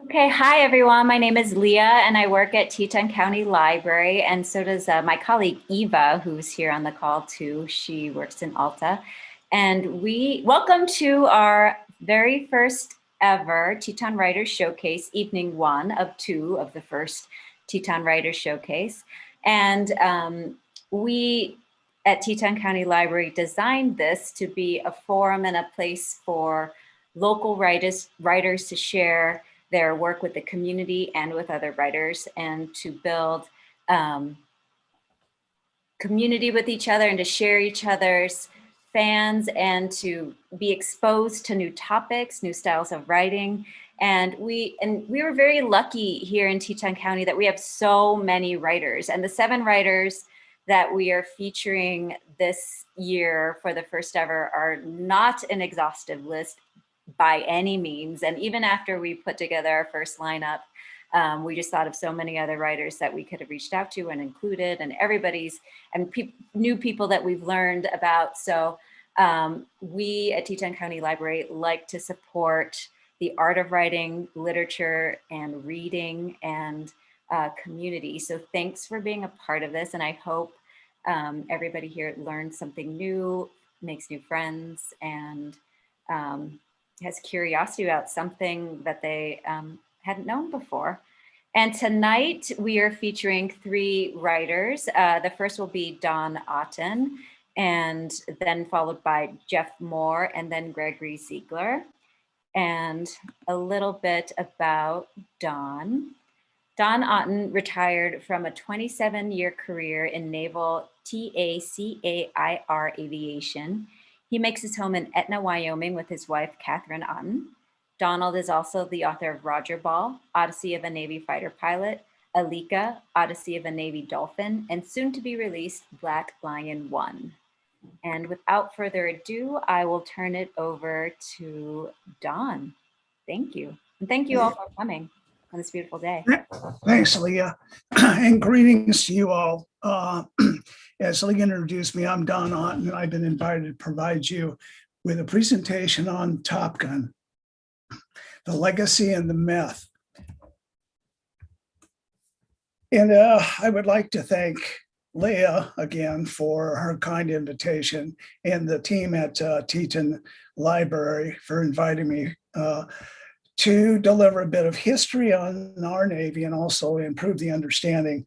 Okay, hi everyone. My name is Leah and I work at Teton County Library, and so does my colleague Eva, who's here on the call too. She works in Alta. And we welcome to our very first ever Teton Writers Showcase, evening one of two of the first Teton Writers Showcase. And we at Teton County Library designed this to be a forum and a place for local writers to share their work with the community and with other writers, and to build community with each other and to share each other's fans and to be exposed to new topics, new styles of writing. And we were very lucky here in Teton County that we have so many writers, and the 7 writers that we are featuring this year for the first ever are not an exhaustive list by any means. And even after we put together our first lineup, we just thought of so many other writers that we could have reached out to and included, and everybody's, and new people that we've learned about. So we at Teton County Library like to support the art of writing, literature, and reading, and community. So thanks for being a part of this. And I hope everybody here learns something new, makes new friends, and has curiosity about something that they hadn't known before. And tonight we are featuring 3 writers. The first will be Dawn Auten, and then followed by Jeff Moore, and then Gregory Ziegler. And a little bit about Dawn. Dawn Auten retired from a 27-year career in naval TACAIR aviation. He makes his home in Etna, Wyoming with his wife, Catherine Auten. Donald is also the author of Roger Ball, Odyssey of a Navy Fighter Pilot, Alika, Odyssey of a Navy Dolphin, and soon to be released Black Lion 1. And without further ado, I will turn it over to Dawn. Thank you. And thank you all for coming on this beautiful day. Thanks, Leah, and greetings to you all. As Leah introduced me, I'm Don Auten, and I've been invited to provide you with a presentation on Top Gun, the legacy and the myth. And I would like to thank Leah again for her kind invitation, and the team at Teton Library for inviting me to deliver a bit of history on our Navy, and also improve the understanding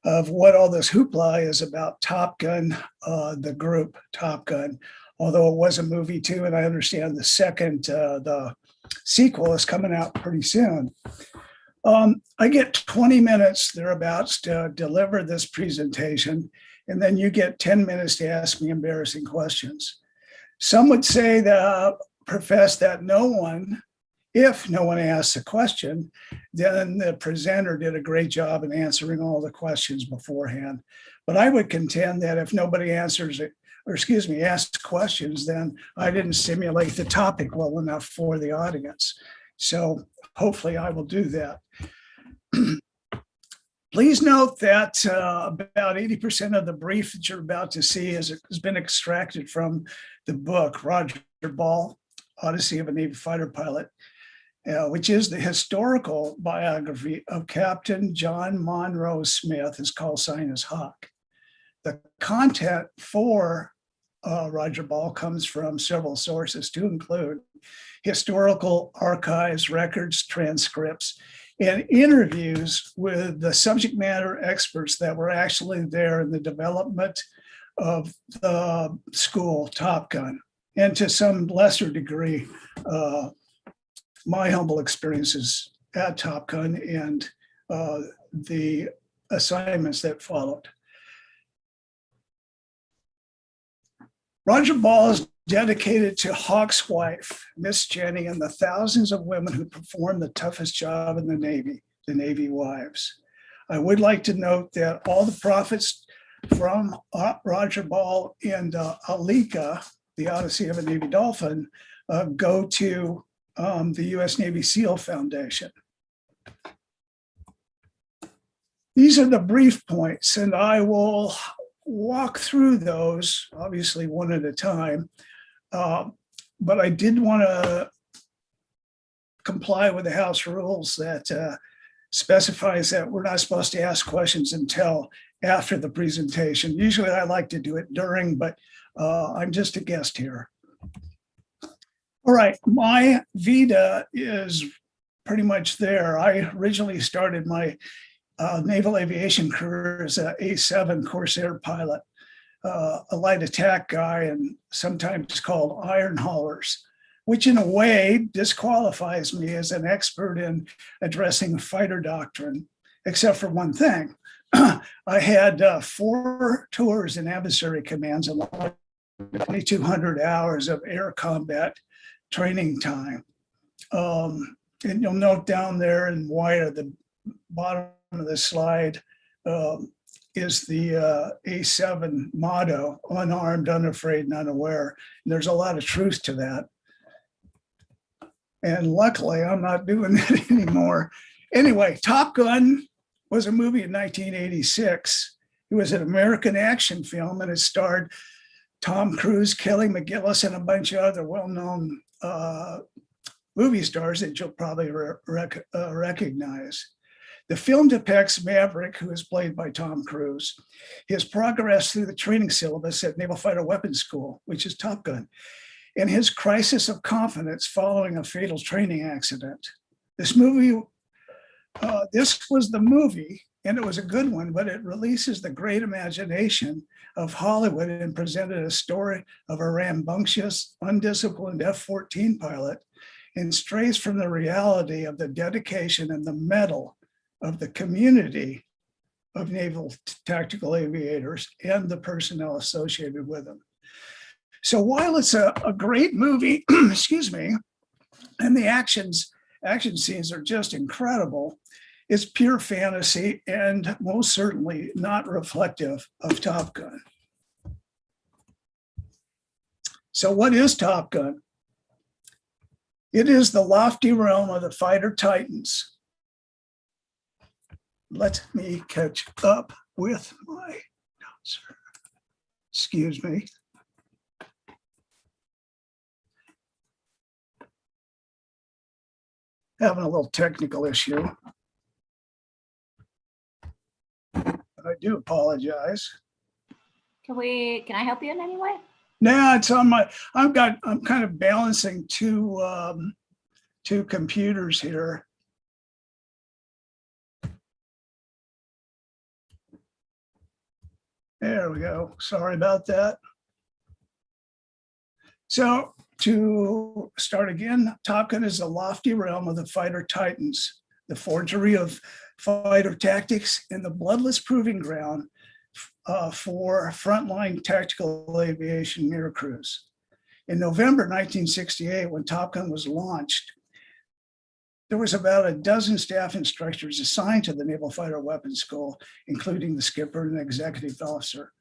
of what all this hoopla is about Top Gun, the group Top Gun, although it was a movie too, and I understand the sequel is coming out pretty soon. I get 20 minutes thereabouts to deliver this presentation, and then you get 10 minutes to ask me embarrassing questions. Some would say that profess that if no one asks a question, then the presenter did a great job in answering all the questions beforehand. But I would contend that if nobody answers it, or asks questions, then I didn't simulate the topic well enough for the audience. So hopefully I will do that. Please note that about 80% of the brief that you're about to see has been extracted from the book, Roger Ball, Odyssey of a Navy Fighter Pilot, which is the historical biography of Captain John Monroe Smith. His call sign is Hawk. The content for Roger Ball comes from several sources, to include historical archives, records, transcripts, and interviews with the subject matter experts that were actually there in the development of the school Top Gun, and to some lesser degree, my humble experiences at Top Gun and the assignments that followed. Roger Ball is dedicated to Hawk's wife, Miss Jenny, and the thousands of women who perform the toughest job in the Navy wives. I would like to note that all the profits from Roger Ball and Alika, the Odyssey of a Navy Dolphin, go to the U.S. Navy SEAL Foundation. These are the brief points, and I will walk through those, obviously one at a time. But I did want to comply with the House rules that specifies that we're not supposed to ask questions until after the presentation. Usually I like to do it during, but I'm just a guest here. All right, my vita is pretty much there. I originally started my naval aviation career as an A7 Corsair pilot, a light attack guy, and sometimes called iron haulers, which in a way disqualifies me as an expert in addressing fighter doctrine, except for one thing. I had 4 tours in adversary commands and 2,200 hours of air combat training time. And you'll note down there in white at the bottom of the slide is the A7 motto, unarmed, unafraid, and unaware. And there's a lot of truth to that. And luckily, I'm not doing that anymore. Anyway, Top Gun was a movie in 1986. It was an American action film, and it starred Tom Cruise, Kelly McGillis, and a bunch of other well-known movie stars that you'll probably recognize. The film depicts Maverick, who is played by Tom Cruise, his progress through the training syllabus at Naval Fighter Weapons School, which is Top Gun, and his crisis of confidence following a fatal training accident. This movie, this was the movie, and it was a good one, but it releases the great imagination of Hollywood and presented a story of a rambunctious, undisciplined F-14 pilot and strays from the reality of the dedication and the mettle of the community of naval tactical aviators and the personnel associated with them. So while it's a great movie, excuse me, and the action scenes are just incredible, it's pure fantasy and most certainly not reflective of Top Gun. So what is Top Gun? It is the lofty realm of the fighter titans. Let me catch up with my notes. Excuse me. Having a little technical issue. I do apologize. Can I help you in any way? No, it's on my, I'm kind of balancing two computers here. There we go. Sorry about that. So to start again, Top Gun is the lofty realm of the fighter titans, the forgery of fighter tactics, and the bloodless proving ground for frontline tactical aviation air crews. In November 1968, when Top Gun was launched, there was about a dozen staff instructors assigned to the Naval Fighter Weapons School, including the skipper and the executive officer.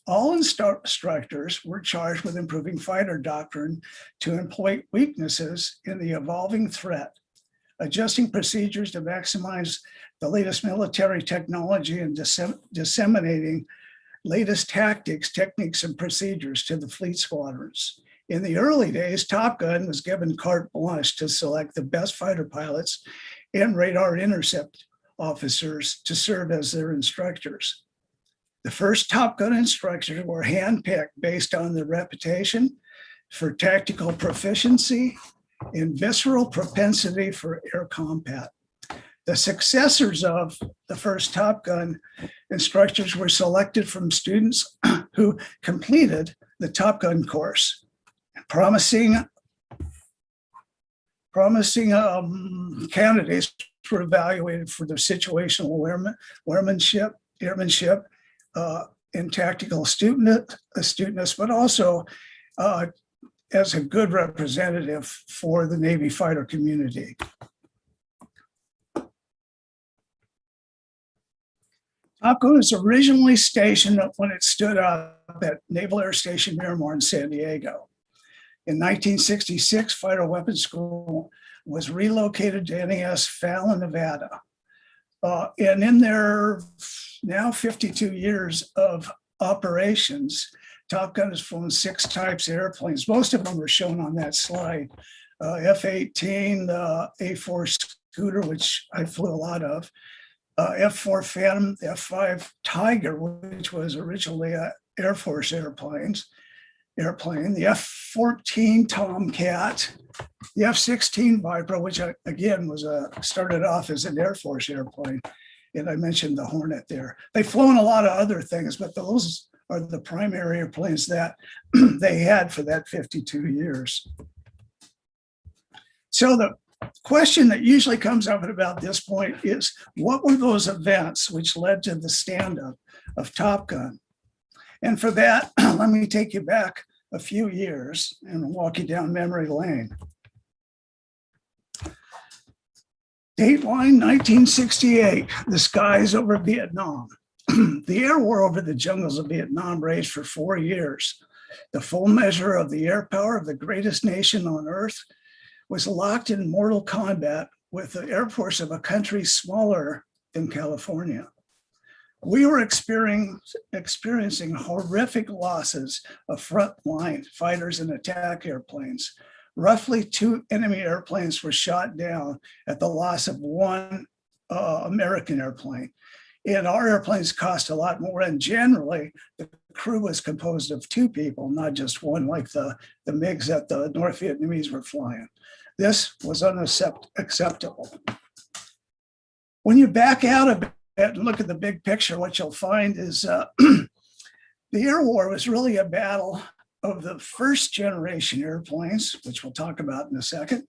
All instructors were charged with improving fighter doctrine to exploit weaknesses in the evolving threat, adjusting procedures to maximize the latest military technology, and disseminating latest tactics, techniques, and procedures to the fleet squadrons. In the early days, Top Gun was given carte blanche to select the best fighter pilots and radar intercept officers to serve as their instructors. The first Top Gun instructors were handpicked based on their reputation for tactical proficiency and visceral propensity for air combat. The successors of the first Top Gun instructors were selected from students who completed the Top Gun course, promising candidates were evaluated for their situational airmanship, and tactical astuteness, but also as a good representative for the Navy fighter community. Top Gun was originally stationed when it stood up at Naval Air Station Miramar in San Diego. In 1966, Fighter Weapons School was relocated to NAS Fallon, Nevada. And in their now 52 years of operations, Top Gun has flown 6 types of airplanes. Most of them are shown on that slide. F-18, A-4 Scooter, which I flew a lot of, F-4 Phantom, the F-5 Tiger, which was originally a Air Force airplane, the F-14 Tomcat, the F-16 Viper, which again was started off as an Air Force airplane. And I mentioned the Hornet there. They've flown a lot of other things, but those are the primary airplanes that they had for that 52 years. So the question that usually comes up at about this point is, what were those events which led to the stand-up of Top Gun? And for that, let me take you back a few years and walk you down memory lane. Dateline 1968, the skies over Vietnam. The air war over the jungles of Vietnam raged for 4 years. The full measure of the air power of the greatest nation on earth was locked in mortal combat with the air force of a country smaller than California. We were experiencing horrific losses of frontline fighters and attack airplanes. Roughly 2 enemy airplanes were shot down at the loss of 1 American airplane. And our airplanes cost a lot more. And generally, the crew was composed of 2 people, not just 1, like the MiGs that the North Vietnamese were flying. This was unacceptable. When you back out a bit and look at the big picture, what you'll find is the air war was really a battle of the first generation airplanes, which we'll talk about in a second,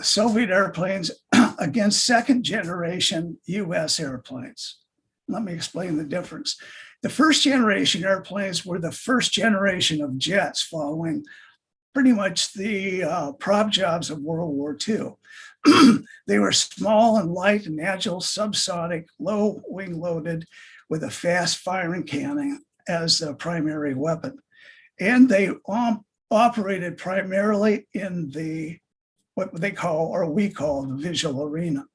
Soviet airplanes against second generation US airplanes. Let me explain the difference. The first generation airplanes were the first generation of jets following pretty much the prop jobs of World War II. They were small and light and agile, subsonic, low wing loaded with a fast firing cannon as the primary weapon. And they operated primarily in the, what they call, or we call, the visual arena.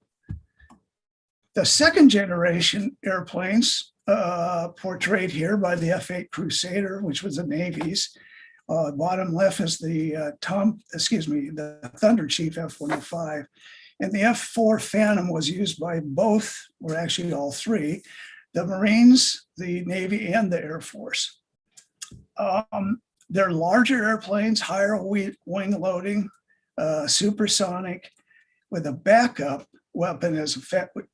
The second generation airplanes portrayed here by the F-8 Crusader, which was the Navy's. Bottom left is the Thunder Chief F-105. And the F-4 Phantom was used by both, or actually all 3, the Marines, the Navy, and the Air Force. They're larger airplanes, higher wing loading, supersonic, with a backup weapon as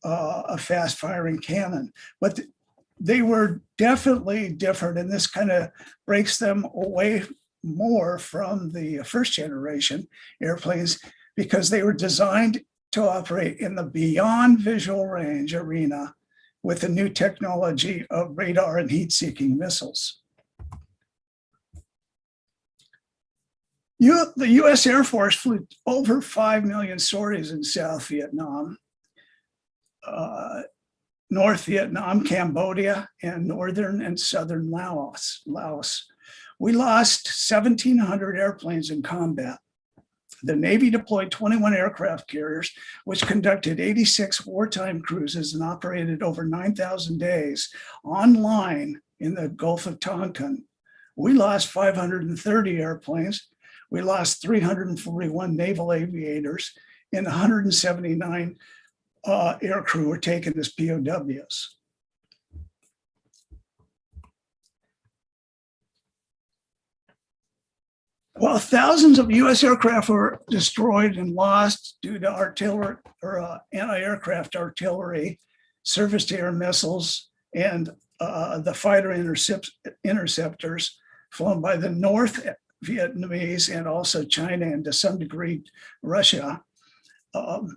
a fast firing cannon. But they were definitely different, and this kind of breaks them away more from the first generation airplanes because they were designed to operate in the beyond visual range arena with the new technology of radar and heat-seeking missiles. The US Air Force flew over 5 million sorties in South Vietnam, North Vietnam, Cambodia, and northern and southern Laos. We lost 1,700 airplanes in combat. The Navy deployed 21 aircraft carriers, which conducted 86 wartime cruises and operated over 9,000 days online in the Gulf of Tonkin. We lost 530 airplanes. We lost 341 naval aviators, and 179 aircrew were taken as POWs. While thousands of US aircraft were destroyed and lost due to artillery or anti-aircraft artillery, surface-to-air missiles, and the fighter interceptors flown by the North Vietnamese and also China and to some degree Russia. And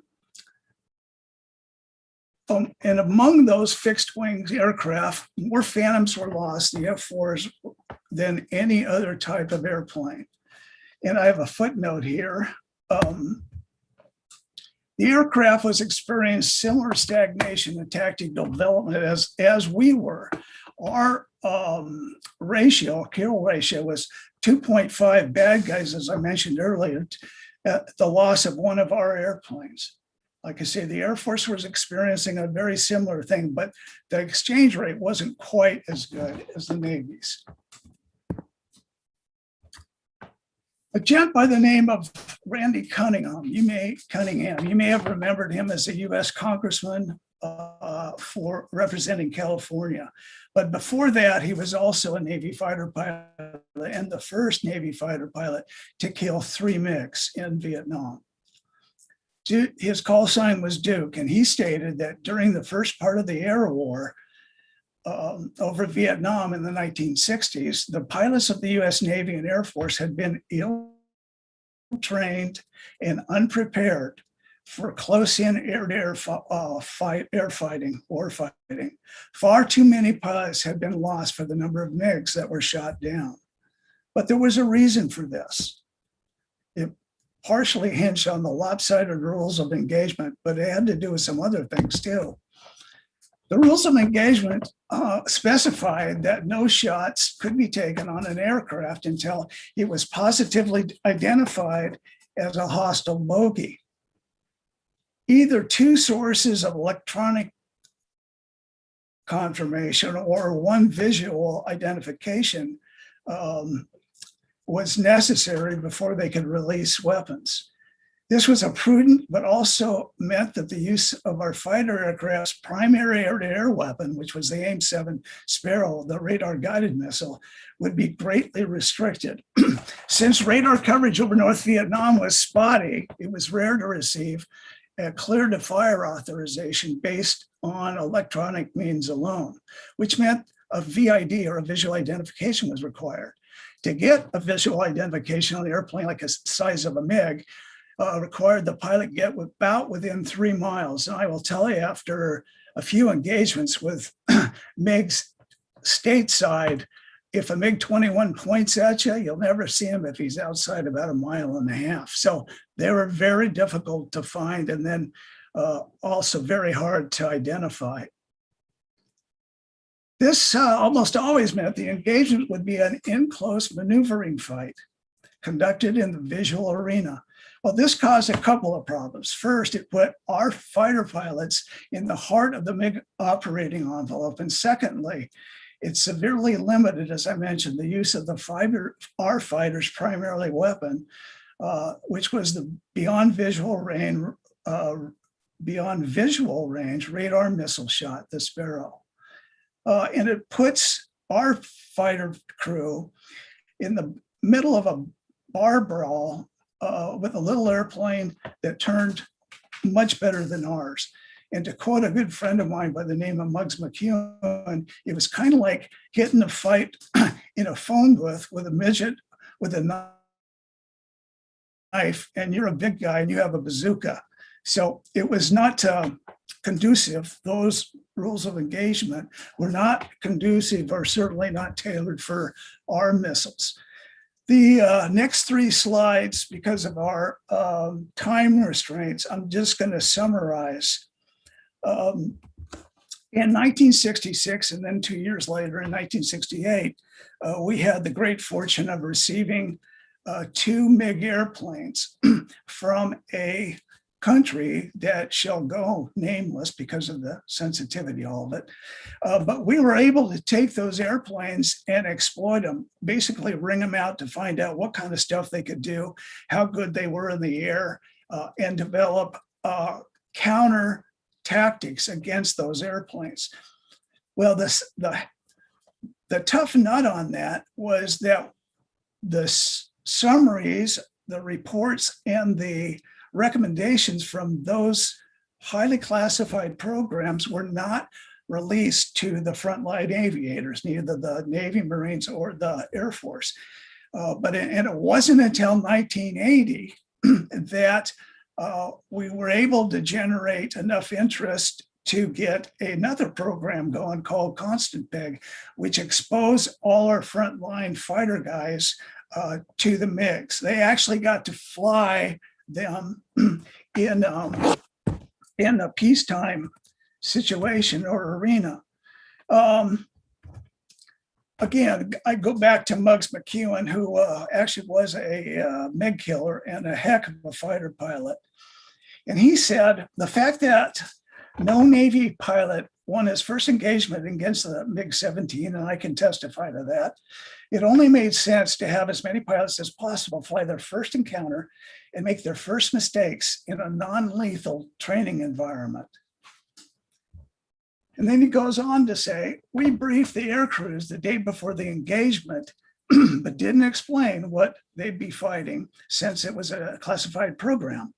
among those fixed wings aircraft, more Phantoms were lost, the F-4s, than any other type of airplane. And I have a footnote here. The aircraft was experiencing similar stagnation and tactical development as we were. Our kill ratio was 2.5 bad guys, as I mentioned earlier, at the loss of one of our airplanes. Like I say, the Air Force was experiencing a very similar thing, but the exchange rate wasn't quite as good as the Navy's. A gent by the name of Randy Cunningham. You may have remembered him as a U.S. congressman for representing California. But before that, he was also a Navy fighter pilot and the first Navy fighter pilot to kill 3 MiGs in Vietnam. His call sign was Duke, and he stated that during the first part of the air war over Vietnam in the 1960s, the pilots of the U.S. Navy and Air Force had been ill-trained and unprepared for close-in air-to-air war fighting. Far too many pilots had been lost for the number of MiGs that were shot down. But there was a reason for this. It partially hinged on the lopsided rules of engagement, but it had to do with some other things too. The rules of engagement specified that no shots could be taken on an aircraft until it was positively identified as a hostile bogey. Either 2 sources of electronic confirmation or 1 visual identification was necessary before they could release weapons. This was a prudent, but also meant that the use of our fighter aircraft's primary air-to-air weapon, which was the AIM-7 Sparrow, the radar-guided missile, would be greatly restricted. Since radar coverage over North Vietnam was spotty, it was rare to receive a clear-to-fire authorization based on electronic means alone, which meant a VID, or a visual identification, was required. To get a visual identification on the airplane like the size of a MiG, required the pilot get about within 3 miles. And I will tell you, after a few engagements with MiGs stateside, if a MiG-21 points at you, you'll never see him if he's outside about 1.5 miles. So they were very difficult to find, and then also very hard to identify. This almost always meant the engagement would be an in-close maneuvering fight conducted in the visual arena. Well, this caused a couple of problems. First, it put our fighter pilots in the heart of the MiG operating envelope. And secondly, it severely limited, as I mentioned, the use of our fighters' primarily weapon, which was the beyond visual range radar missile shot, the Sparrow. And it puts our fighter crew in the middle of a bar brawl with a little airplane that turned much better than ours. And to quote a good friend of mine by the name of Muggs McEwen, it was kind of like getting a fight in a phone booth with a midget with a knife, and you're a big guy and you have a bazooka. So it was not conducive. Those rules of engagement were not conducive, or certainly not tailored for our missiles. The next 3 slides, because of our time restraints, I'm just going to summarize. In 1966, and then 2 years later, in 1968, we had the great fortune of receiving 2 MiG airplanes from a country that shall go nameless because of the sensitivity, all of it. But we were able to take those airplanes and exploit them, basically ring them out to find out what kind of stuff they could do, how good they were in the air, and develop counter tactics against those airplanes. Well, the tough nut on that was that the summaries, the reports, and the recommendations from those highly classified programs were not released to the frontline aviators, neither the Navy, Marines, or the Air Force. And it wasn't until 1980 that we were able to generate enough interest to get another program going called Constant Peg, which exposed all our frontline fighter guys to the MiGs. They actually got to fly them in a peacetime situation or arena. Again, I go back to Muggs McEwen, who actually was a MiG killer and a heck of a fighter pilot. And he said, the fact that no Navy pilot won his first engagement against the MiG-17, and I can testify to that. It only made sense to have as many pilots as possible fly their first encounter and make their first mistakes in a non-lethal training environment. And then he goes on to say, we briefed the air crews the day before the engagement, but didn't explain what they'd be fighting since it was a classified program.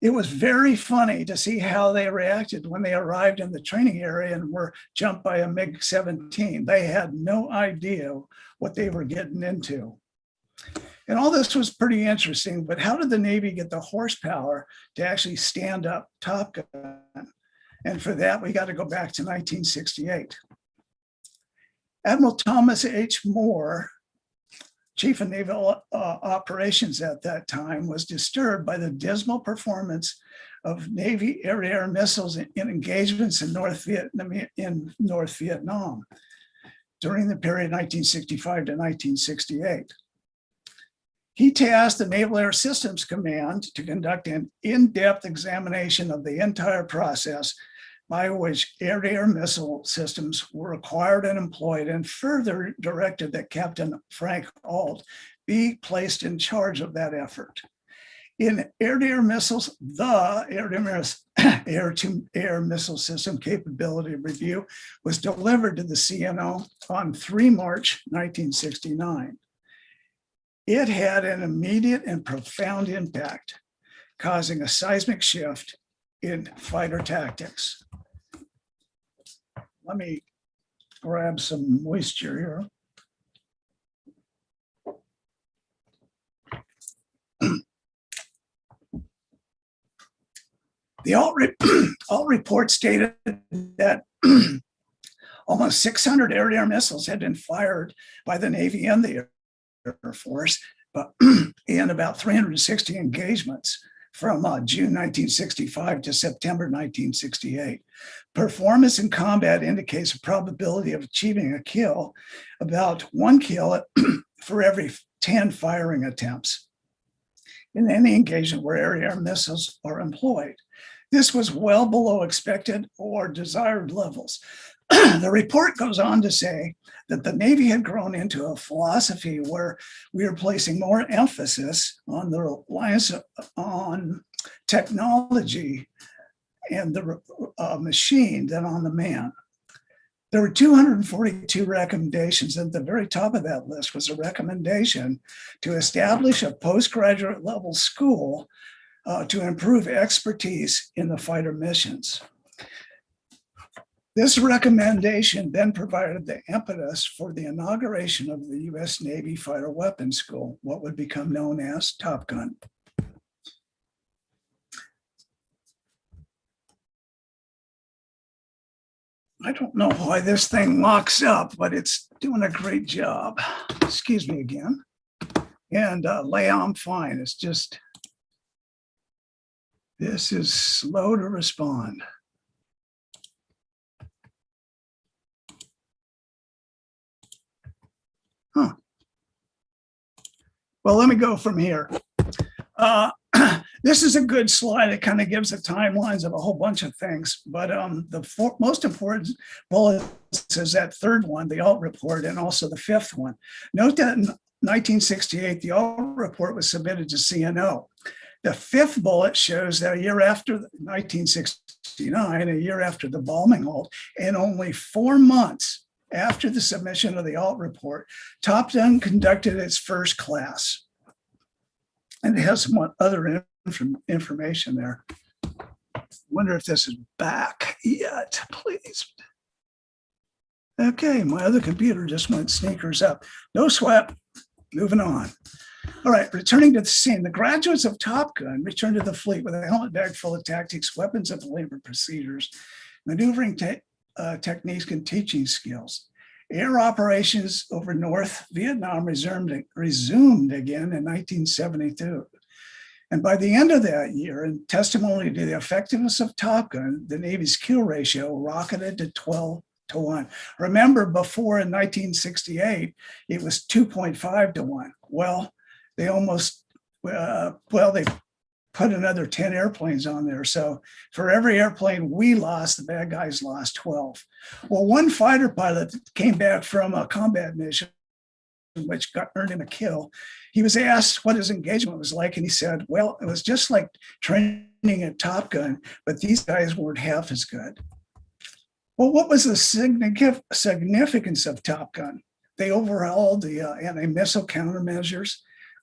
It was very funny to see how they reacted when they arrived in the training area and were jumped by a MiG-17. They had no idea what they were getting into. And all this was pretty interesting, but how did the Navy get the horsepower to actually stand up Top Gun? And for that, we got to go back to 1968. Admiral Thomas H. Moore, Chief of Naval Operations at that time, was disturbed by the dismal performance of Navy air-to-air missiles in engagements in North Vietnam during the period 1965 to 1968. He tasked the Naval Air Systems Command to conduct an in-depth examination of the entire process by which air-to-air missile systems were acquired and employed, and further directed that Captain Frank Ault be placed in charge of that effort. In air-to-air missiles, the air-to-air missile system capability review was delivered to the CNO on 3 March 1969. It had an immediate and profound impact, causing a seismic shift in fighter tactics. Let me grab some moisture here. The Ault report stated that almost 600 air-to-air missiles had been fired by the Navy and the Air Force, but in about 360 engagements from June 1965 to September 1968. Performance in combat indicates a probability of achieving a kill, about 1 kill for every 10 firing attempts in any engagement where air-to-air missiles are employed. This was well below expected or desired levels. The report goes on to say that the Navy had grown into a philosophy where we are placing more emphasis on the reliance on technology and the machine than on the man. There were 242 recommendations. At the very top of that list was a recommendation to establish a postgraduate level school to improve expertise in the fighter missions. This recommendation then provided the impetus for the inauguration of the U.S. Navy Fighter Weapons School, what would become known as Top Gun. I don't know why this thing locks up, but it's doing a great job. Excuse me again. And Leia, I'm fine. It's just, this is slow to respond. Huh. Well, let me go from here. This is a good slide. It kind of gives the timelines of a whole bunch of things, but the most important bullet is that third one, the Ault report, and also the fifth one. Note that in 1968, the Ault report was submitted to CNO. The fifth bullet shows that a year after 1969, a year after the bombing halt, and only 4 months after the submission of the Ault report, Top Gun conducted its first class. And it has some other information there. Wonder if this is back yet, please. Okay, my other computer just went sneakers up. No sweat, moving on. All right, returning to the scene, the graduates of Top Gun returned to the fleet with a helmet bag full of tactics, weapons of labor procedures, maneuvering techniques, and teaching skills. Air operations over North Vietnam resumed again in 1972. And by the end of that year, in testimony to the effectiveness of Top Gun, the Navy's kill ratio rocketed to 12-1. Remember, before in 1968, it was 2.5-1. Well, they put another 10 airplanes on there. So for every airplane we lost, the bad guys lost 12. Well, one fighter pilot came back from a combat mission, which earned him a kill. He was asked what his engagement was like, and he said, well, it was just like training at Top Gun, but these guys weren't half as good. Well, what was the significance of Top Gun? They overhauled the anti-missile countermeasures,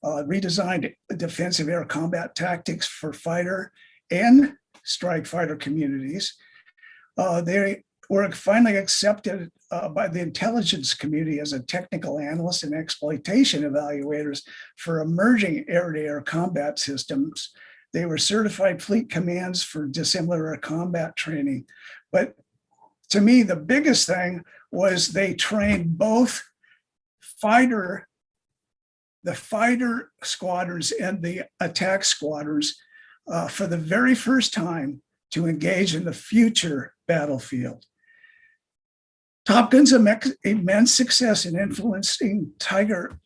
redesigned defensive air combat tactics for fighter and strike fighter communities. They were finally accepted by the intelligence community as a technical analyst and exploitation evaluators for emerging air-to-air combat systems. They were certified fleet commands for dissimilar combat training. But to me, the biggest thing was they trained both the fighter squadrons and the attack squadrons for the very first time to engage in the future battlefield. Top Gun's immense success in influencing Tiger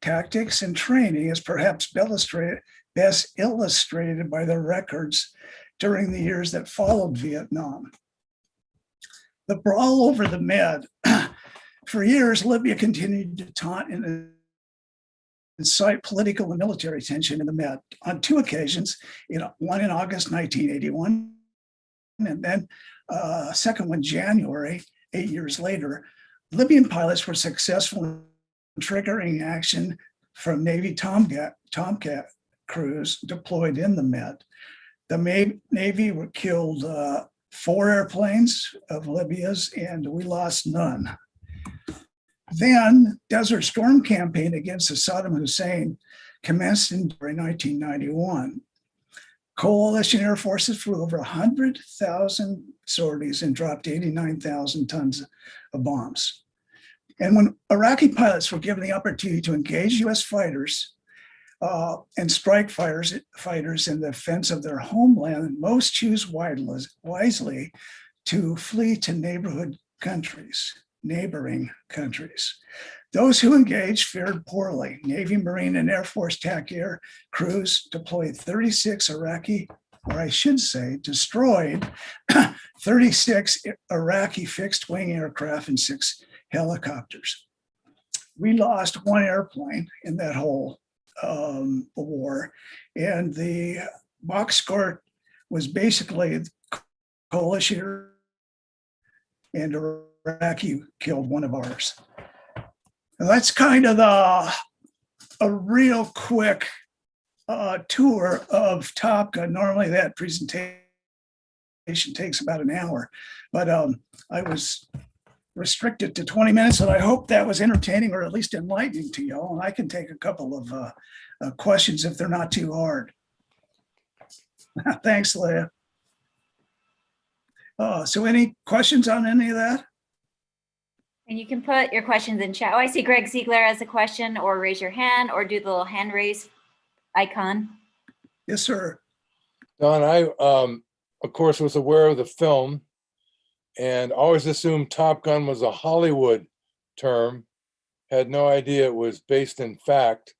tactics and training is perhaps best illustrated by the records during the years that followed Vietnam. The brawl over the Med. For years, Libya continued to taunt and incite political and military tension in the Med. On two occasions, one in August 1981, and then a second one January, 8 years later, Libyan pilots were successful in triggering action from Navy Tomcat crews deployed in the Med. The Navy killed 4 airplanes of Libya's, and we lost none. Then Desert Storm campaign against Saddam Hussein commenced in 1991. Coalition air forces flew over 100,000 sorties and dropped 89,000 tons of bombs. And when Iraqi pilots were given the opportunity to engage US fighters and strike fighters in the defense of their homeland, most choose wisely to flee to neighboring countries. Those who engaged fared poorly. Navy, Marine, and Air Force TAC Air crews deployed 36 Iraqi, or I should say, destroyed 36 Iraqi fixed-wing aircraft and 6 helicopters. We lost 1 airplane in that whole war, and the box score was basically coalition, and Iraqi killed 1 of ours. And that's kind of a real quick tour of Top Gun. Normally that presentation takes about an hour, but I was restricted to 20 minutes, and I hope that was entertaining or at least enlightening to y'all. And I can take a couple of questions if they're not too hard. Thanks, Leah. So any questions on any of that? And you can put your questions in chat. Oh, I see Greg Ziegler has a question, or raise your hand, or do the little hand raise icon. Yes, sir. Don, I, of course, was aware of the film and always assumed Top Gun was a Hollywood term, had no idea it was based in fact.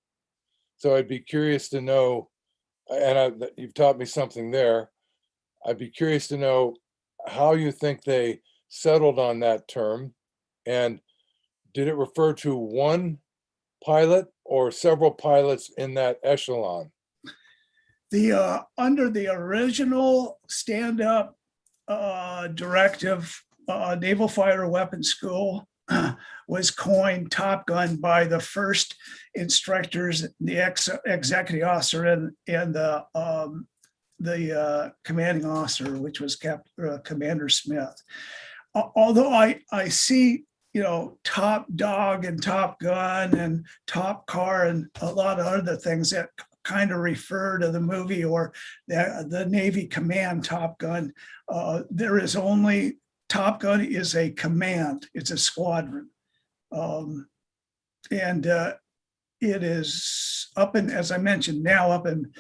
So I'd be curious to know, and you've taught me something there, I'd be curious to know how you think they settled on that term. And did it refer to one pilot or several pilots in that echelon? The under the original stand-up directive, Naval Fighter Weapons School was coined Top Gun by the first instructors, the executive officer and the commanding officer, which was Commander Smith. Although I see, Top Dog and Top Gun and Top Car and a lot of other things that kind of refer to the movie or the Navy command Top Gun. There is only, Top Gun is a command, it's a squadron. And it is up in, as I mentioned, now up in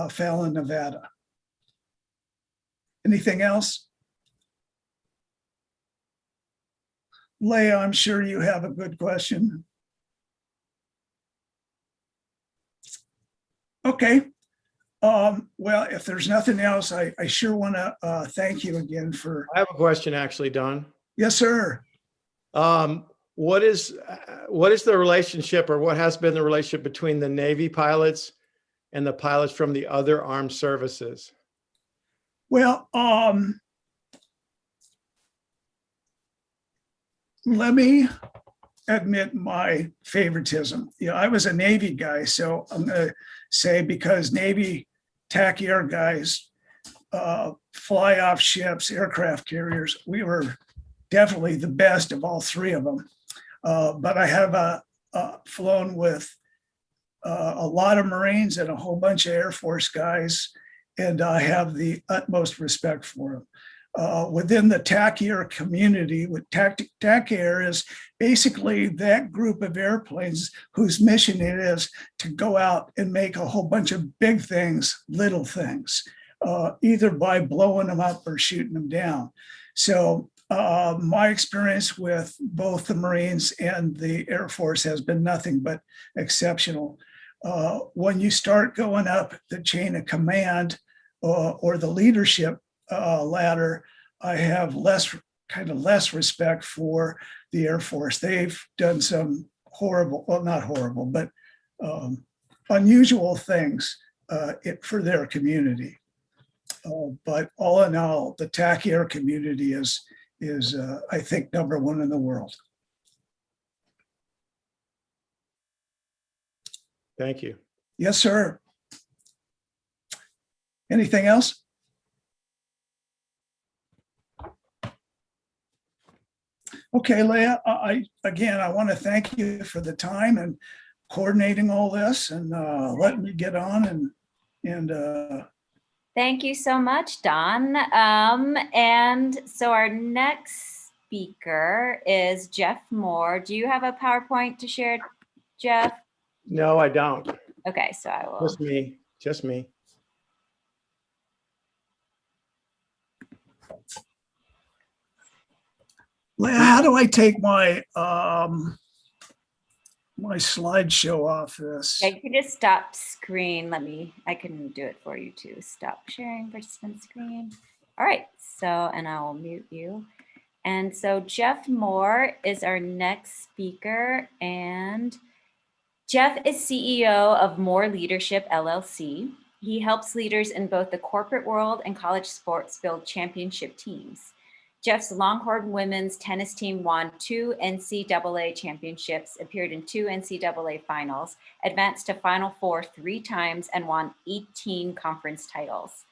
Fallon, Nevada. Anything else? Leah, I'm sure you have a good question. Okay, Well, if there's nothing else, I sure want to thank you again for, I have a question actually, Don. yes, sir. What is the relationship, or what has been the relationship between the Navy pilots and the pilots from the other armed services? Well, let me admit my favoritism. I was a Navy guy, so I'm going to say, because Navy TAC air guys fly off ships, aircraft carriers, we were definitely the best of all three of them. But I have flown with a lot of Marines and a whole bunch of Air Force guys, and I have the utmost respect for them. Within the TAC air community, with TAC air is basically that group of airplanes whose mission it is to go out and make a whole bunch of big things, little things, either by blowing them up or shooting them down. So my experience with both the Marines and the Air Force has been nothing but exceptional. When you start going up the chain of command or the leadership ladder, I have less respect for the Air Force. They've done some horrible, well, not horrible, but unusual things for their community. But all in all, the TAC air community is I think #1 in the world. Thank you. Yes, sir. Anything else? Okay, Leah, I want to thank you for the time and coordinating all this and letting me get on and Thank you so much, Don. And so our next speaker is Jeff Moore. Do you have a PowerPoint to share, Jeff? No, I don't. Okay, so I will. Just me. Leah, how do I take my my slideshow off this? Yeah, you can just stop screen. I can do it for you too. Stop sharing participant screen. All right, so, and I will mute you. And so Jeff Moore is our next speaker, and Jeff is CEO of Moore Leadership, LLC. He helps leaders in both the corporate world and college sports build championship teams. Jeff's Longhorn women's tennis team won 2 NCAA championships, appeared in 2 NCAA finals, advanced to Final Four 3 times, and won 18 conference titles.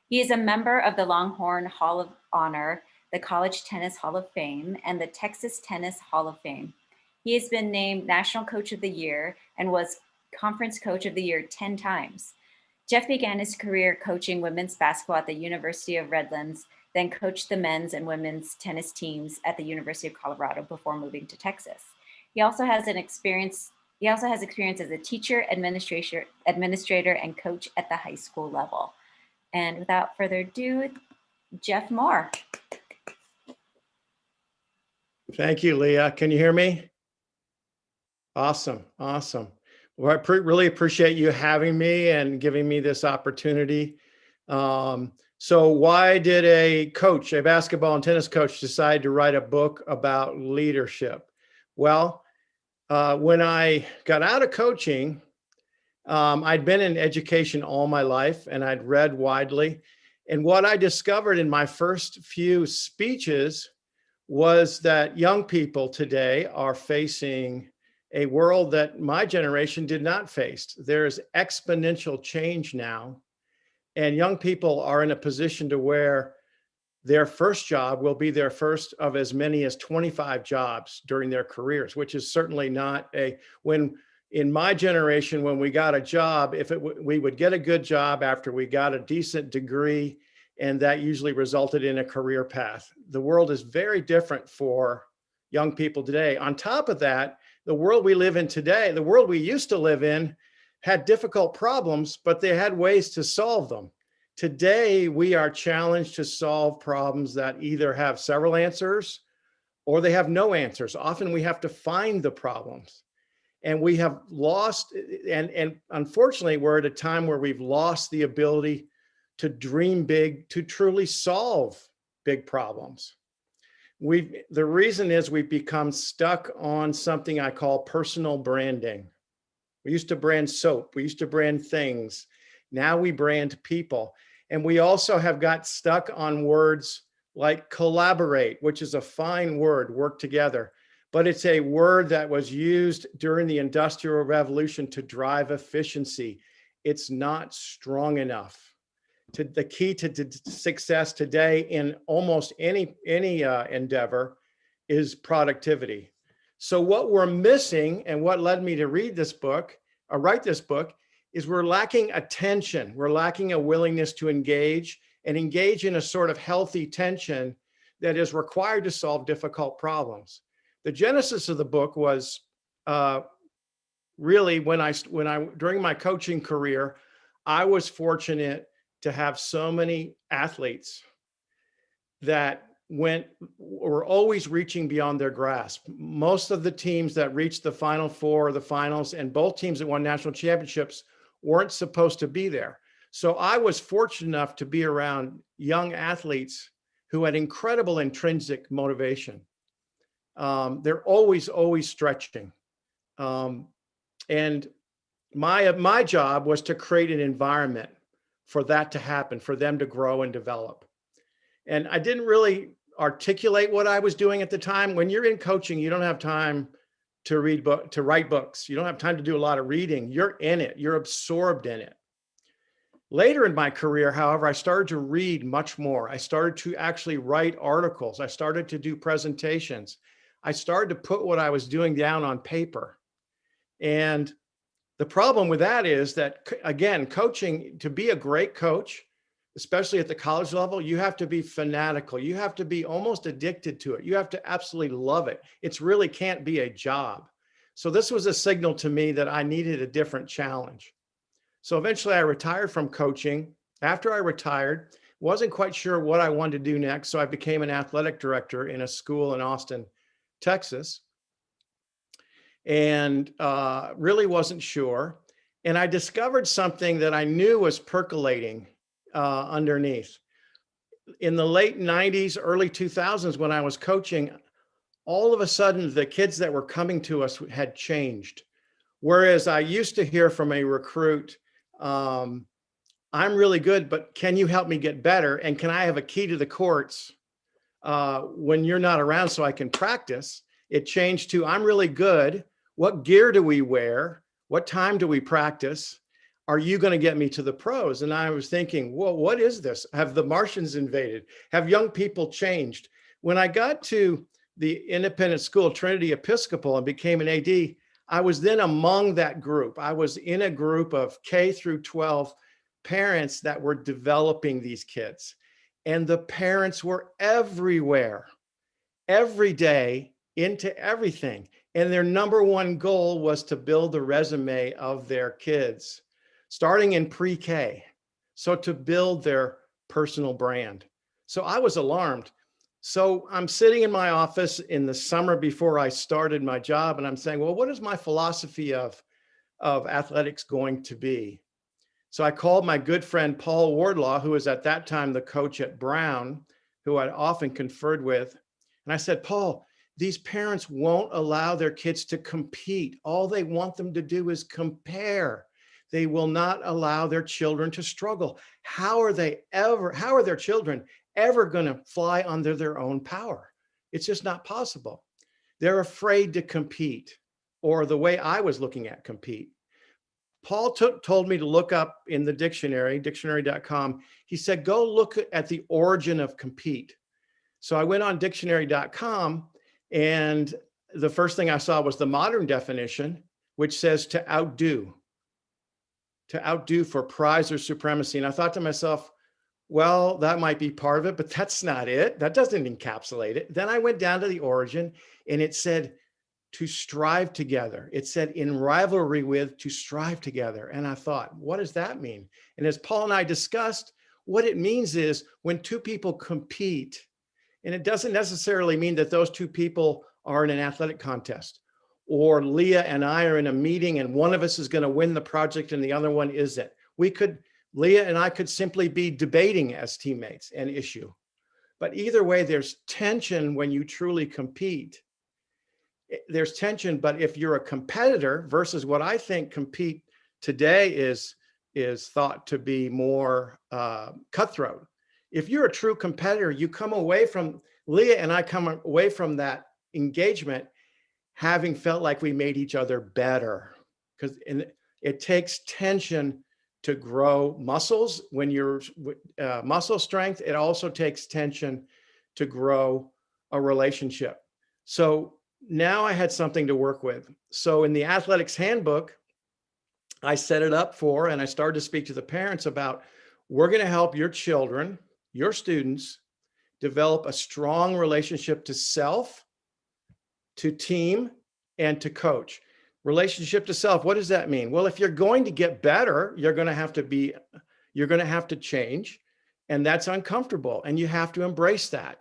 He is a member of the Longhorn Hall of Honor, the College Tennis Hall of Fame, and the Texas Tennis Hall of Fame. He has been named National Coach of the Year and was Conference Coach of the Year 10 times. Jeff began his career coaching women's basketball at the University of Redlands, then coached the men's and women's tennis teams at the University of Colorado before moving to Texas. He also has experience as a teacher, administrator, and coach at the high school level. And without further ado, Jeff Moore. Thank you, Leah. Can you hear me? Awesome. Well, I really appreciate you having me and giving me this opportunity. So why did a basketball and tennis coach, decide to write a book about leadership? Well, when I got out of coaching, I'd been in education all my life and I'd read widely. And what I discovered in my first few speeches was that young people today are facing a world that my generation did not face. There's exponential change now. And young people are in a position to where their first job will be their first of as many as 25 jobs during their careers, which is certainly not in my generation, when we got a job, we would get a good job after we got a decent degree, and that usually resulted in a career path. The world is very different for young people today. On top of that, the world we live in today, the world we used to live in, had difficult problems, but they had ways to solve them. Today, we are challenged to solve problems that either have several answers or they have no answers. Often we have to find the problems. And we have lost, and unfortunately, we're at a time where we've lost the ability to dream big, to truly solve big problems. The reason is we've become stuck on something I call personal branding. We used to brand soap, we used to brand things. Now we brand people. And we also have got stuck on words like collaborate, which is a fine word, work together. But it's a word that was used during the Industrial Revolution to drive efficiency. It's not strong enough. The key to success today in almost any endeavor is productivity. So what we're missing, and what led me to read this book, or write this book, is we're lacking attention. We're lacking a willingness to engage and engage in a sort of healthy tension that is required to solve difficult problems. The genesis of the book was really when during my coaching career, I was fortunate to have so many athletes that were always reaching beyond their grasp. Most of the teams that reached the Final Four or the finals, and both teams that won national championships, weren't supposed to be there. So I was fortunate enough to be around young athletes who had incredible intrinsic motivation. They're always stretching. And my job was to create an environment for that to happen, for them to grow and develop. And I didn't really articulate what I was doing at the time. When you're in coaching, you don't have time to write books. You don't have time to do a lot of reading. You're in it. You're absorbed in it. Later in my career, however, I started to read much more. I started to actually write articles. I started to do presentations. I started to put what I was doing down on paper. And the problem with that is that, again, coaching, to be a great coach, especially at the college level, you have to be fanatical. You have to be almost addicted to it. You have to absolutely love it. It really can't be a job. So this was a signal to me that I needed a different challenge. So eventually I retired from coaching. After I retired, wasn't quite sure what I wanted to do next. So I became an athletic director in a school in Austin, Texas. And really wasn't sure. And I discovered something that I knew was percolating underneath. In the late 90s, early 2000s, when I was coaching, all of a sudden the kids that were coming to us had changed. Whereas I used to hear from a recruit, I'm really good, but can you help me get better? And can I have a key to the courts when you're not around so I can practice? It changed to, I'm really good. What gear do we wear? What time do we practice? Are you going to get me to the pros? And I was thinking, well, what is this? Have the Martians invaded? Have young people changed? When I got to the independent school, Trinity Episcopal, and became an AD, I was then among that group. I was in a group of K through 12 parents that were developing these kids. And the parents were everywhere, every day, into everything. And their number one goal was to build the resume of their kids, starting in pre-K. So to build their personal brand. So I was alarmed. So I'm sitting in my office in the summer before I started my job, and I'm saying, well, what is my philosophy of athletics going to be? So I called my good friend, Paul Wardlaw, who was at that time the coach at Brown, who I often conferred with. And I said, Paul, these parents won't allow their kids to compete. All they want them to do is compare. They will not allow their children to struggle. How are their children ever going to fly under their own power? It's just not possible. They're afraid to compete, or the way I was looking at compete. Paul told me to look up in the dictionary, dictionary.com. He said, go look at the origin of compete. So I went on dictionary.com, and the first thing I saw was the modern definition, which says to outdo for prize or supremacy. And I thought to myself, well, that might be part of it, but that's not it. That doesn't encapsulate it. Then I went down to the origin, and it said to strive together. It said in rivalry with, to strive together. And I thought, what does that mean? And as Paul and I discussed, what it means is when two people compete, and it doesn't necessarily mean that those two people are in an athletic contest. or Leah and I are in a meeting and one of us is going to win the project and the other one isn't. Leah and I could simply be debating as teammates an issue. But either way, there's tension when you truly compete. There's tension, but if you're a competitor versus what I think compete today is thought to be more cutthroat. If you're a true competitor, you come away from, Leah and I come away from that engagement having felt like we made each other better, because it takes tension to grow muscles. When you're muscle strength, it also takes tension to grow a relationship. So now I had something to work with. So in the athletics handbook, I set it up for, and I started to speak to the parents about, we're going to help your children, your students, develop a strong relationship to self, to team, and to coach. Relationship to self, what does that mean? Well, if you're going to get better, you're going to have to change, and that's uncomfortable, and you have to embrace that.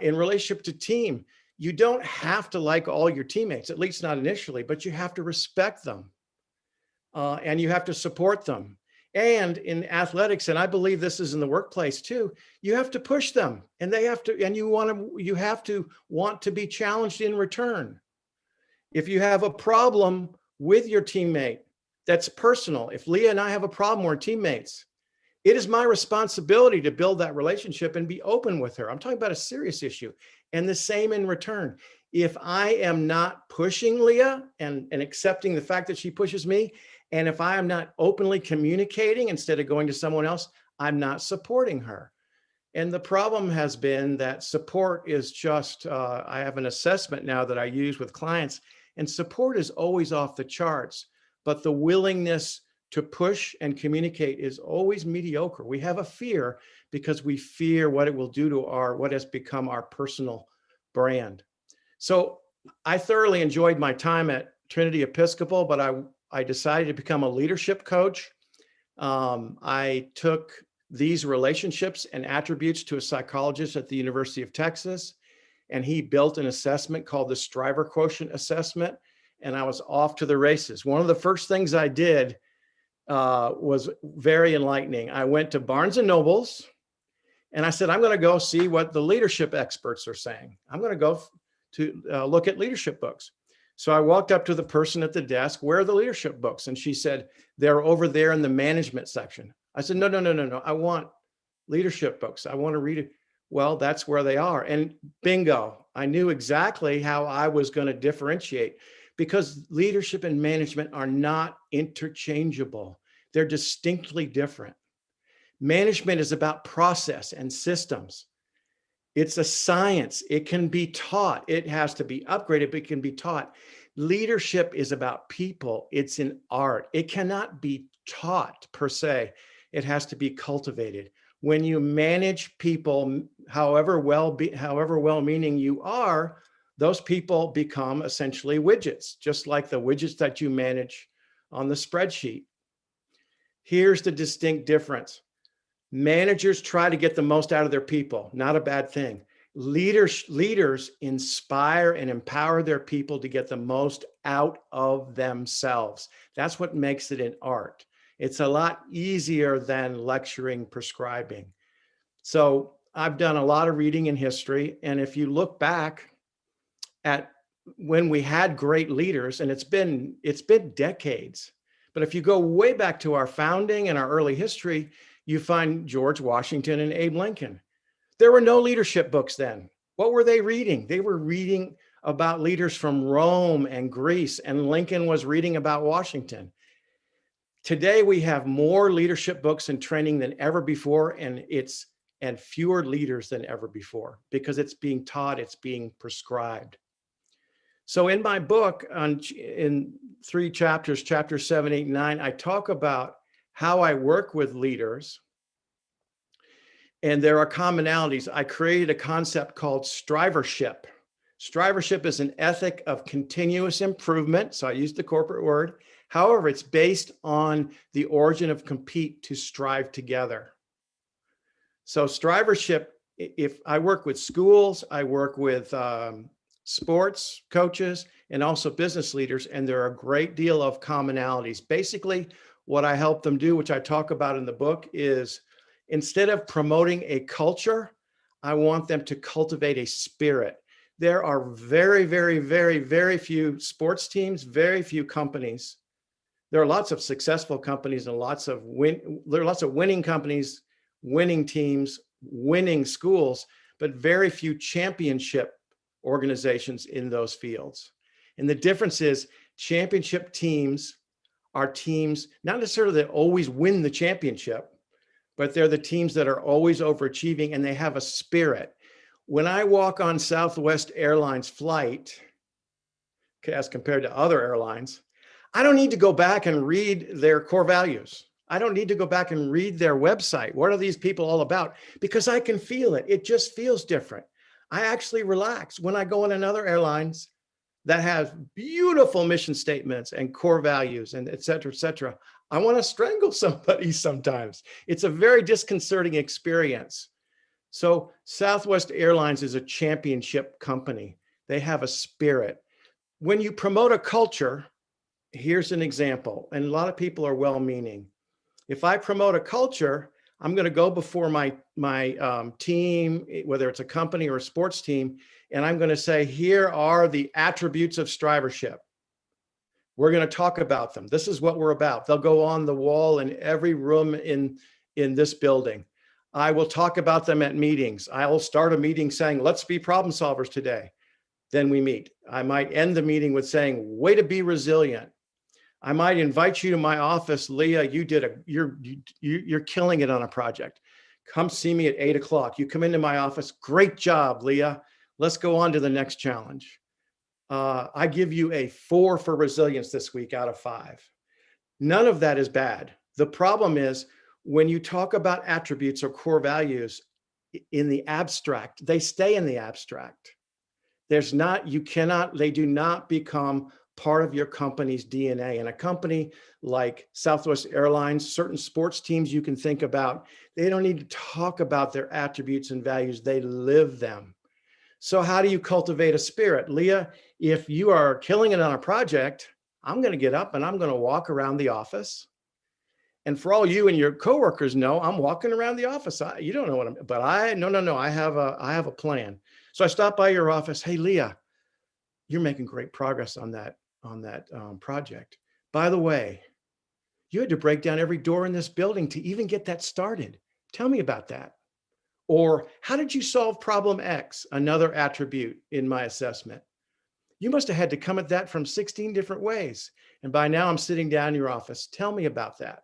In relationship to team, you don't have to like all your teammates, at least not initially, but you have to respect them, and you have to support them. And in athletics, and I believe this is in the workplace too, you have to push them, and they have to, and you have to want to be challenged in return. If you have a problem with your teammate, that's personal. If Leah and I have a problem, we're teammates. It is my responsibility to build that relationship and be open with her. I'm talking about a serious issue. And the same in return. If I am not pushing Leah and accepting the fact that she pushes me, and if I am not openly communicating instead of going to someone else, I'm not supporting her. And the problem has been that support is just, I have an assessment now that I use with clients, and support is always off the charts, but the willingness to push and communicate is always mediocre. We have a fear because we fear what it will do to what has become our personal brand. So I thoroughly enjoyed my time at Trinity Episcopal, but I decided to become a leadership coach. I took these relationships and attributes to a psychologist at the University of Texas, and he built an assessment called the Striver Quotient Assessment, and I was off to the races. One of the first things I did was very enlightening. I went to Barnes and Nobles, and I said, I'm going to go see what the leadership experts are saying. I'm going to go to look at leadership books. So I walked up to the person at the desk, where are the leadership books? And she said, they're over there in the management section. I said, no. I want leadership books. I want to read it. Well, that's where they are. And bingo, I knew exactly how I was going to differentiate, because leadership and management are not interchangeable. They're distinctly different. Management is about process and systems. It's a science. It can be taught. It has to be upgraded, but it can be taught. Leadership is about people. It's an art. It cannot be taught per se. It has to be cultivated. When you manage people, however well-meaning you are, those people become essentially widgets, just like the widgets that you manage on the spreadsheet. Here's the distinct difference. Managers try to get the most out of their people, not a bad thing. Leaders inspire and empower their people to get the most out of themselves. That's what makes it an art. It's a lot easier than lecturing, prescribing. So I've done a lot of reading in history. And if you look back at when we had great leaders, and it's been decades, but if you go way back to our founding and our early history, you find George Washington and Abe Lincoln. There were no leadership books then. What were they reading? They were reading about leaders from Rome and Greece, and Lincoln was reading about Washington. Today, we have more leadership books and training than ever before, and fewer leaders than ever before, because it's being taught, it's being prescribed. So in my book, in 3 chapters, chapters 7, 8, 9, I talk about how I work with leaders. And there are commonalities. I created a concept called strivership. Strivership is an ethic of continuous improvement. So I used the corporate word. However, it's based on the origin of compete, to strive together. So strivership, if I work with schools, I work with sports coaches, and also business leaders. And there are a great deal of commonalities. Basically, what I help them do, which I talk about in the book, is instead of promoting a culture, I want them to cultivate a spirit. There are very, very, very, very few sports teams, very few companies. There are lots of successful companies and there are lots of winning companies, winning teams, winning schools, but very few championship organizations in those fields. And the difference is championship teams are teams, not necessarily that always win the championship, but they're the teams that are always overachieving and they have a spirit. When I walk on Southwest Airlines flight, as compared to other airlines, I don't need to go back and read their core values. I don't need to go back and read their website. What are these people all about? Because I can feel it. It just feels different. I actually relax when I go on another airlines that has beautiful mission statements and core values and et cetera, et cetera. I want to strangle somebody sometimes. It's a very disconcerting experience. So Southwest Airlines is a championship company. They have a spirit. When you promote a culture, here's an example, and a lot of people are well-meaning. If I promote a culture, I'm going to go before my team, whether it's a company or a sports team, and I'm going to say, here are the attributes of strivership. We're going to talk about them. This is what we're about. They'll go on the wall in every room in this building. I will talk about them at meetings. I will start a meeting saying, let's be problem solvers today. Then we meet. I might end the meeting with saying, way to be resilient. I might invite you to my office. Leah, you're killing it on a project. Come see me at 8 o'clock. You come into my office. Great job, Leah. Let's go on to the next challenge. I give you a 4 for resilience this week out of 5. None of that is bad. The problem is when you talk about attributes or core values in the abstract, they stay in the abstract. They do not become part of your company's DNA. And a company like Southwest Airlines, certain sports teams you can think about, they don't need to talk about their attributes and values, they live them. So how do you cultivate a spirit? Leah, if you are killing it on a project, I'm going to get up and I'm going to walk around the office. And for all you and your coworkers know, I'm walking around the office. You don't know what I'm, but no, I have a plan. So I stop by your office. Hey, Leah, you're making great progress on that project. By the way, you had to break down every door in this building to even get that started. Tell me about that. Or how did you solve problem X? Another attribute in my assessment. You must have had to come at that from 16 different ways. And by now I'm sitting down in your office. Tell me about that.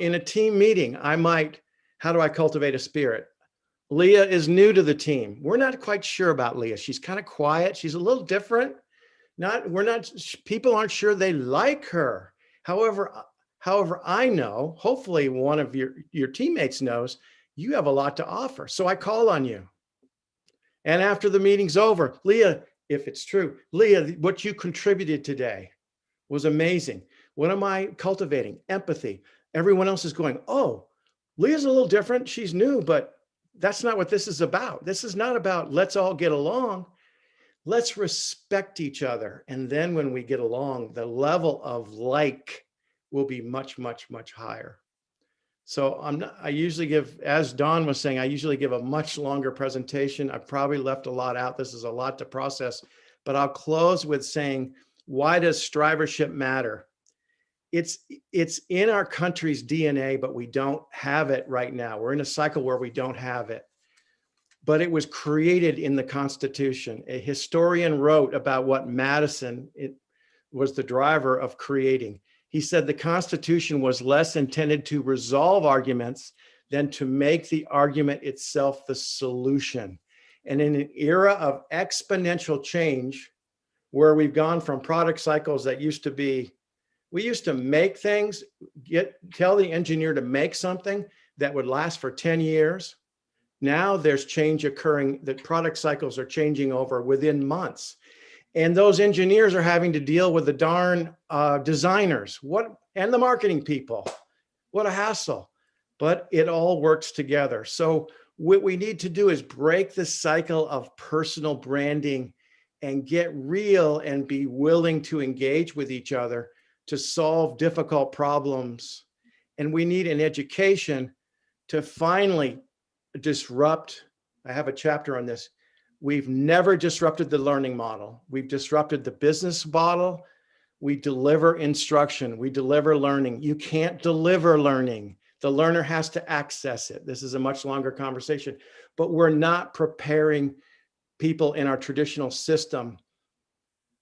In a team meeting, how do I cultivate a spirit? Leah is new to the team. We're not quite sure about Leah. She's kind of quiet. She's a little different. People aren't sure they like her. However, I know, hopefully one of your teammates knows, you have a lot to offer. So I call on you. And after the meeting's over, Leah, if it's true, Leah, what you contributed today was amazing. What am I cultivating? Empathy. Everyone else is going, oh, Leah's a little different. She's new, but that's not what this is about. This is not about let's all get along. Let's respect each other. And then when we get along, the level of like will be much, much, much higher. So I usually give, as Dawn was saying, I usually give a much longer presentation. I probably left a lot out. This is a lot to process, but I'll close with saying, why does strivership matter? It's in our country's DNA, but we don't have it right now. We're in a cycle where we don't have it. But it was created in the Constitution. A historian wrote about what Madison was the driver of creating. He said the Constitution was less intended to resolve arguments than to make the argument itself the solution. And in an era of exponential change, where we've gone from product cycles that we used to make things, tell the engineer to make something that would last for 10 years. Now there's change occurring, that product cycles are changing over within months. And those engineers are having to deal with the darn designers and the marketing people. What a hassle, but it all works together. So what we need to do is break the cycle of personal branding and get real and be willing to engage with each other to solve difficult problems. And we need an education to finally disrupt. I have a chapter on this. We've never disrupted the learning model. We've disrupted the business model. We deliver instruction. We deliver learning. You can't deliver learning. The learner has to access it. This is a much longer conversation, but we're not preparing people in our traditional system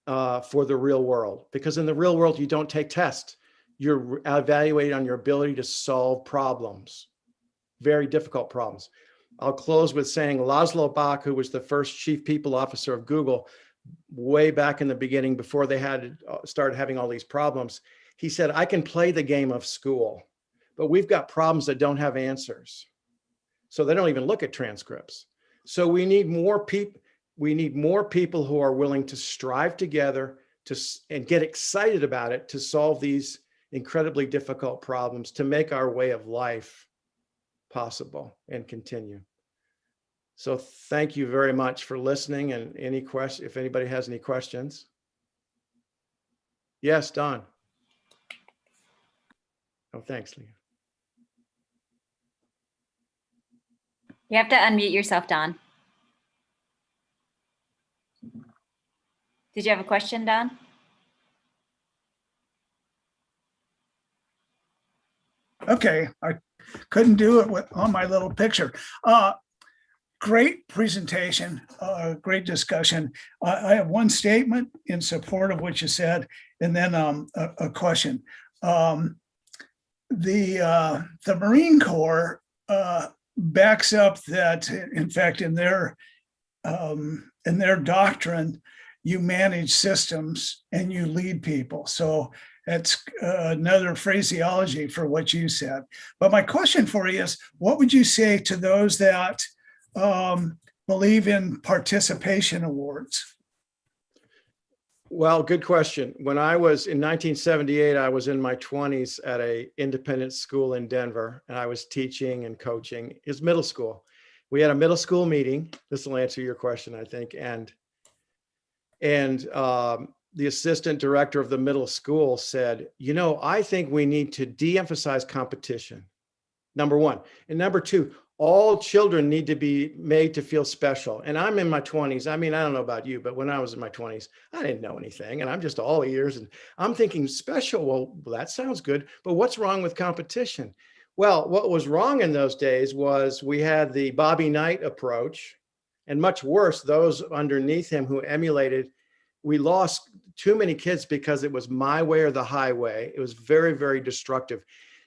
for the real world, because in the real world, you don't take tests. You're evaluated on your ability to solve problems, very difficult problems. I'll close with saying Laszlo Bock, who was the first chief people officer of Google way back in the beginning, before they had started having all these problems, he said, I can play the game of school, but we've got problems that don't have answers. So they don't even look at transcripts. So we need more people. We need more people who are willing to strive together and get excited about it, to solve these incredibly difficult problems, to make our way of life possible and continue. So thank you very much for listening, and any question, if anybody has any questions. Yes, Don. Oh, thanks, Leah. You have to unmute yourself, Don. Did you have a question, Don? Okay, I couldn't do it on my little picture. Great presentation, great discussion. I have one statement in support of what you said, and then a question. The Marine Corps backs up that, in fact, in their doctrine, you manage systems and you lead people. So that's another phraseology for what you said. But my question for you is, what would you say to those that believe in participation awards? Well, good question. When I was in 1978, I was in my 20s at an independent school in Denver, and I was teaching and coaching. It's middle school. We had a middle school meeting. This will answer your question, I think. And the assistant director of the middle school said, you know, I think we need to de-emphasize competition, number one. And number two, all children need to be made to feel special. And I'm in my 20s. I mean, I don't know about you, but when I was in my 20s, I didn't know anything. And I'm just all ears. And I'm thinking special. Well, that sounds good. But what's wrong with competition? Well, what was wrong in those days was we had the Bobby Knight approach, and much worse, those underneath him who emulated. We lost too many kids because it was my way or the highway. It was very, very destructive.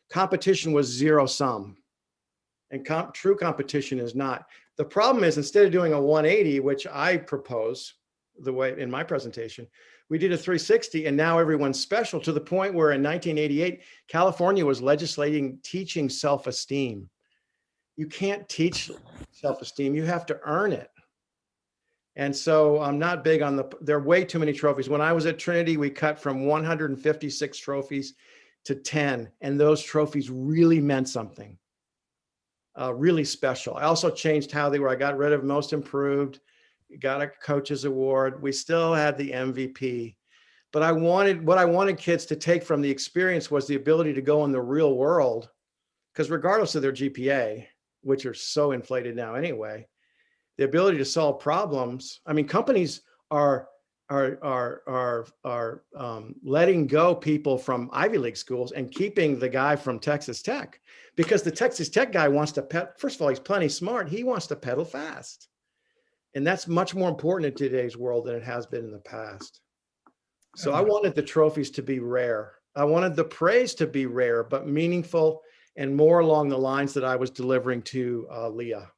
Competition was zero sum, and true competition is not. The problem is, instead of doing a 180, which I propose the way in my presentation, we did a 360, and now everyone's special, to the point where in 1988, California was legislating teaching self-esteem. You can't teach self-esteem, you have to earn it. And so I'm not big on there are way too many trophies. When I was at Trinity, we cut from 156 trophies to 10, and those trophies really meant something, really special. I also changed how they were. I got rid of most improved, got a coach's award. We still had the MVP, but what I wanted kids to take from the experience was the ability to go in the real world, because regardless of their GPA, which are so inflated now anyway, the ability to solve problems. I mean, companies are letting go people from Ivy League schools and keeping the guy from Texas Tech, because the Texas Tech guy wants to first of all, he's plenty smart. He wants to pedal fast. And that's much more important in today's world than it has been in the past. So I wanted the trophies to be rare. I wanted the praise to be rare, but meaningful, and more along the lines that I was delivering to Leah.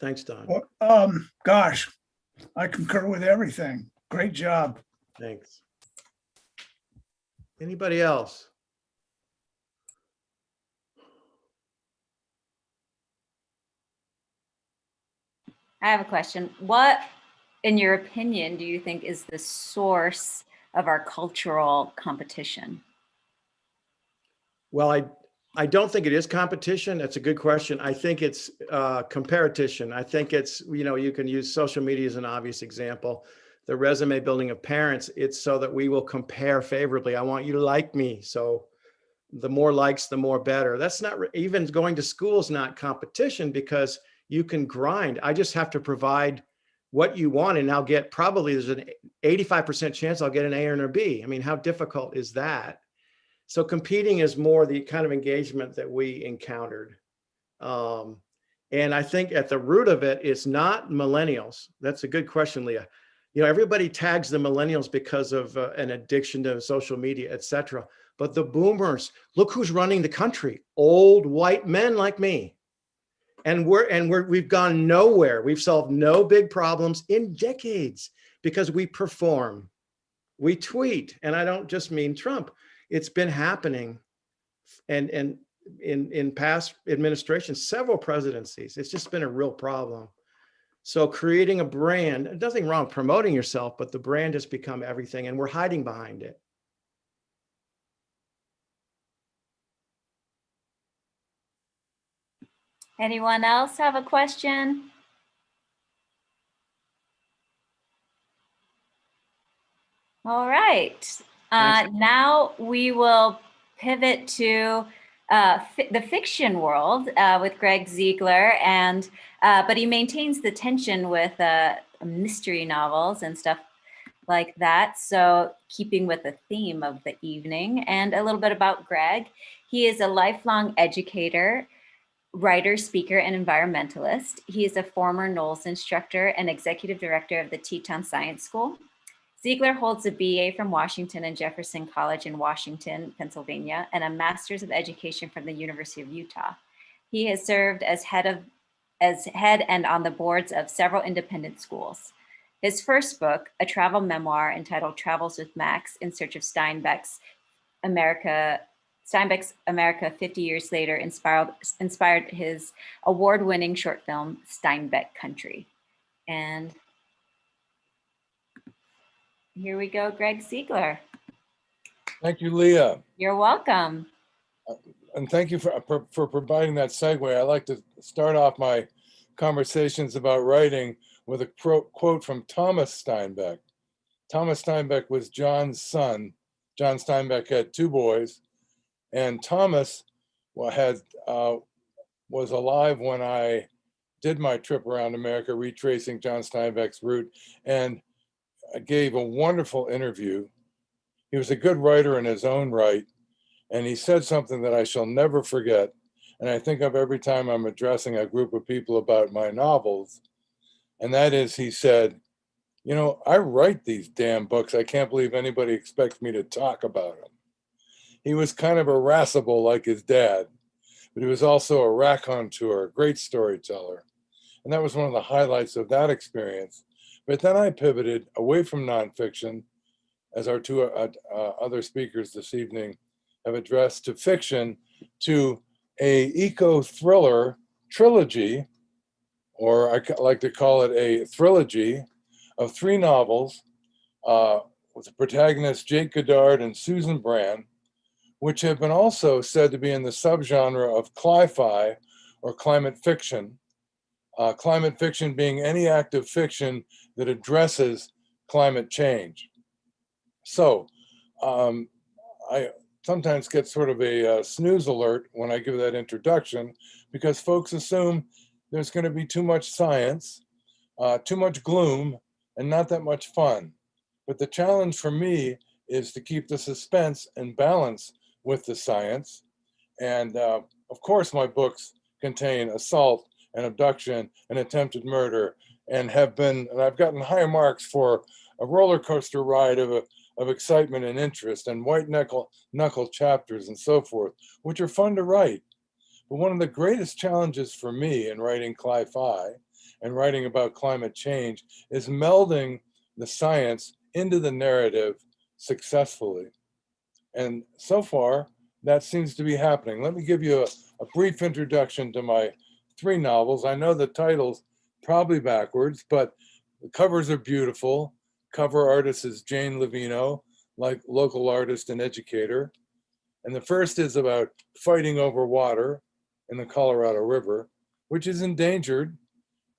Thanks, Don. Well, gosh, I concur with everything. Great job. Thanks. Anybody else? I have a question. What, in your opinion, do you think is the source of our cultural competition? Well, I don't think it is competition. That's a good question. I think it's competition. I think it's, you can use social media as an obvious example. The resume building of parents, it's so that we will compare favorably. I want you to like me. So the more likes, the more better. That's not even going to school is not competition because you can grind. I just have to provide what you want and I'll get probably there's an 85% chance I'll get an A or a B. I mean, how difficult is that? So competing is more the kind of engagement that we encountered. And I think at the root of it, it's not millennials. That's a good question, Leah. Everybody tags the millennials because of an addiction to social media, et cetera. But the boomers, look who's running the country, old white men like me. And we've gone nowhere. We've solved no big problems in decades because we perform, we tweet, and I don't just mean Trump. It's been happening, and in past administrations, several presidencies. It's just been a real problem. So creating a brand, nothing wrong promoting yourself, but the brand has become everything, and we're hiding behind it. Anyone else have a question? All right. Now we will pivot to the fiction world with Greg Ziegler, and but he maintains the tension with mystery novels and stuff like that. So keeping with the theme of the evening, and a little bit about Greg. He is a lifelong educator, writer, speaker, and environmentalist. He is a former Knowles instructor and executive director of the Teton Science School. Ziegler holds a BA from Washington and Jefferson College in Washington, Pennsylvania, and a Master's of Education from the University of Utah. He has served as head and on the boards of several independent schools. His first book, a travel memoir entitled Travels with Max in Search of Steinbeck's America 50 Years Later, inspired his award-winning short film, Steinbeck Country. And here we go, Greg Ziegler. Thank you, Leah. You're welcome. And thank you for providing that segue. I like to start off my conversations about writing with a quote from Thomas Steinbeck. Thomas Steinbeck was John's son. John Steinbeck had two boys, and Thomas was alive when I did my trip around America, retracing John Steinbeck's route, and gave a wonderful interview. He was a good writer in his own right, and he said something that I shall never forget, and I think of every time I'm addressing a group of people about my novels, and that is, he said, I write these damn books. I can't believe anybody expects me to talk about them. He was kind of irascible like his dad, but he was also a raconteur, a great storyteller, and that was one of the highlights of that experience. But then I pivoted away from nonfiction, as our two other speakers this evening have addressed, to fiction, to a eco-thriller trilogy, or I like to call it a trilogy of 3 novels with the protagonists Jake Goddard and Susan Brand, which have been also said to be in the subgenre of cli-fi or climate fiction. Climate fiction being any act of fiction that addresses climate change. So I sometimes get sort of a snooze alert when I give that introduction, because folks assume there's going to be too much science, too much gloom, and not that much fun. But the challenge for me is to keep the suspense and balance with the science. And of course, my books contain assault and abduction and attempted murder, and I've gotten high marks for a roller coaster ride of excitement and interest, and white knuckle chapters and so forth, which are fun to write. But one of the greatest challenges for me in writing cli-fi and writing about climate change is melding the science into the narrative successfully. And so far, that seems to be happening. Let me give you a brief introduction to my 3 novels. I know the title's probably backwards, but the covers are beautiful. Cover artist is Jane Levino, like local artist and educator. And the first is about fighting over water in the Colorado River, which is endangered.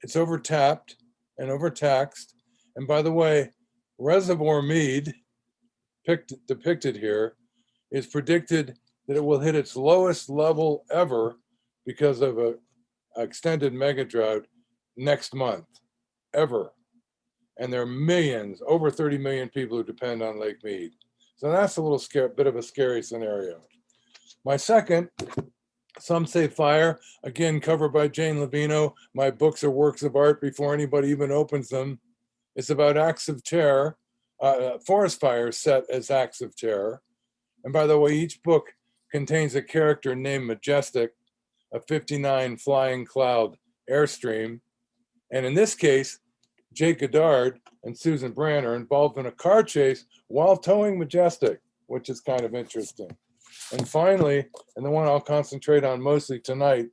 It's overtapped and overtaxed. And by the way, reservoir mead, depicted here, is predicted that it will hit its lowest level ever because of an extended mega drought next month, ever. And there are millions, over 30 million people who depend on Lake Mead. So that's a little bit of a scary scenario. My second, Some Say Fire, again, covered by Jane Levino. My books are works of art before anybody even opens them. It's about acts of terror, forest fires set as acts of terror. And by the way, each book contains a character named Majestic, a 59 flying cloud airstream. And in this case, Jake Goddard and Susan Brand are involved in a car chase while towing Majestic, which is kind of interesting. And finally, and the one I'll concentrate on mostly tonight,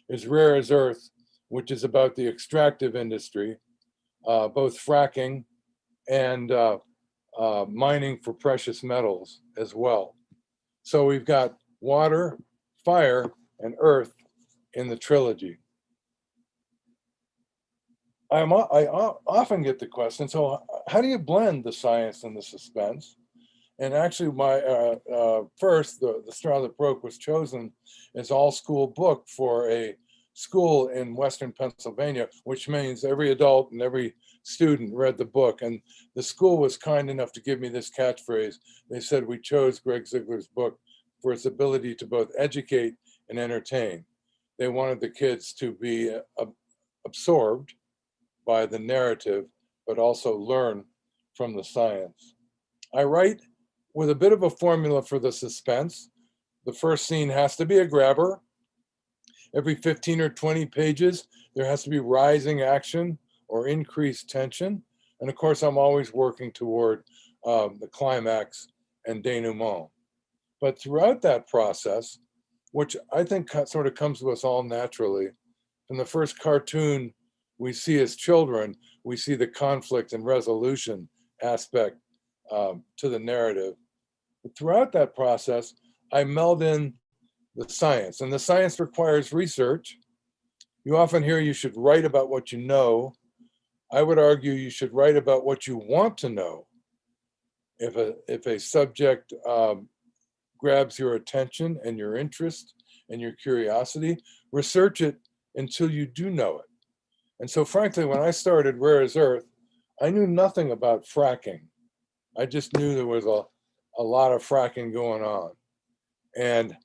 is Rare as Earth, which is about the extractive industry, both fracking and mining for precious metals as well. So we've got water, fire, and earth in the trilogy. I often get the question, so how do you blend the science and the suspense? And actually my first, the Straw That Broke was chosen as all school book for a school in Western Pennsylvania, which means every adult and every student read the book. And the school was kind enough to give me this catchphrase. They said, we chose Greg Ziegler's book for its ability to both educate and entertain. They wanted the kids to be absorbed by the narrative, but also learn from the science. I write with a bit of a formula for the suspense. The first scene has to be a grabber. Every 15 or 20 pages, there has to be rising action or increased tension. And of course, I'm always working toward the climax and denouement. But throughout that process, which I think sort of comes to us all naturally, from the first cartoon we see as children, we see the conflict and resolution aspect to the narrative. But throughout that process, I meld in the science, and the science requires research. You often hear you should write about what you know. I would argue you should write about what you want to know. If a subject grabs your attention and your interest and your curiosity, research it until you do know it. And so frankly, when I started Rare as Earth, I knew nothing about fracking. I just knew there was a lot of fracking going on. And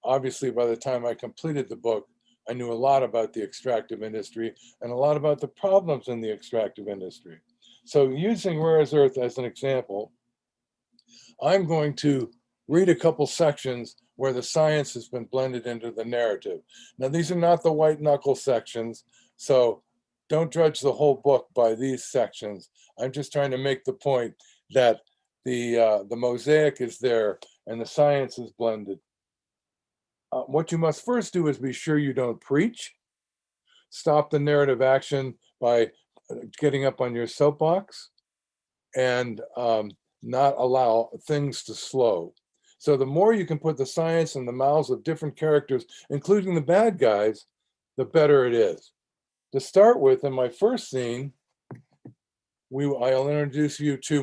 obviously, by the time I completed the book, I knew a lot about the extractive industry and a lot about the problems in the extractive industry. So using Rare as Earth as an example, I'm going to read a couple sections where the science has been blended into the narrative. Now, these are not the white knuckle sections, so don't judge the whole book by these sections. I'm just trying to make the point that the mosaic is there and the science is blended. What you must first do is be sure you don't preach. Stop the narrative action by getting up on your soapbox and not allow things to slow. So the more you can put the science in the mouths of different characters, including the bad guys, the better it is. To start with, in my first scene, I'll introduce you to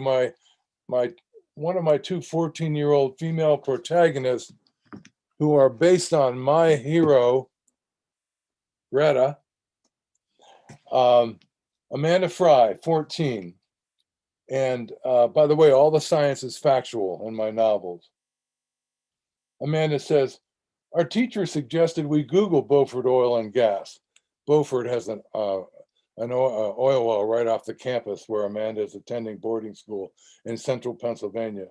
one of my two 14-year-old female protagonists who are based on my hero, Greta. Amanda Fry, 14. And by the way, all the science is factual in my novels. Amanda says, our teacher suggested we Google Beaufort oil and gas. Beaufort has an oil well right off the campus where Amanda is attending boarding school in central Pennsylvania.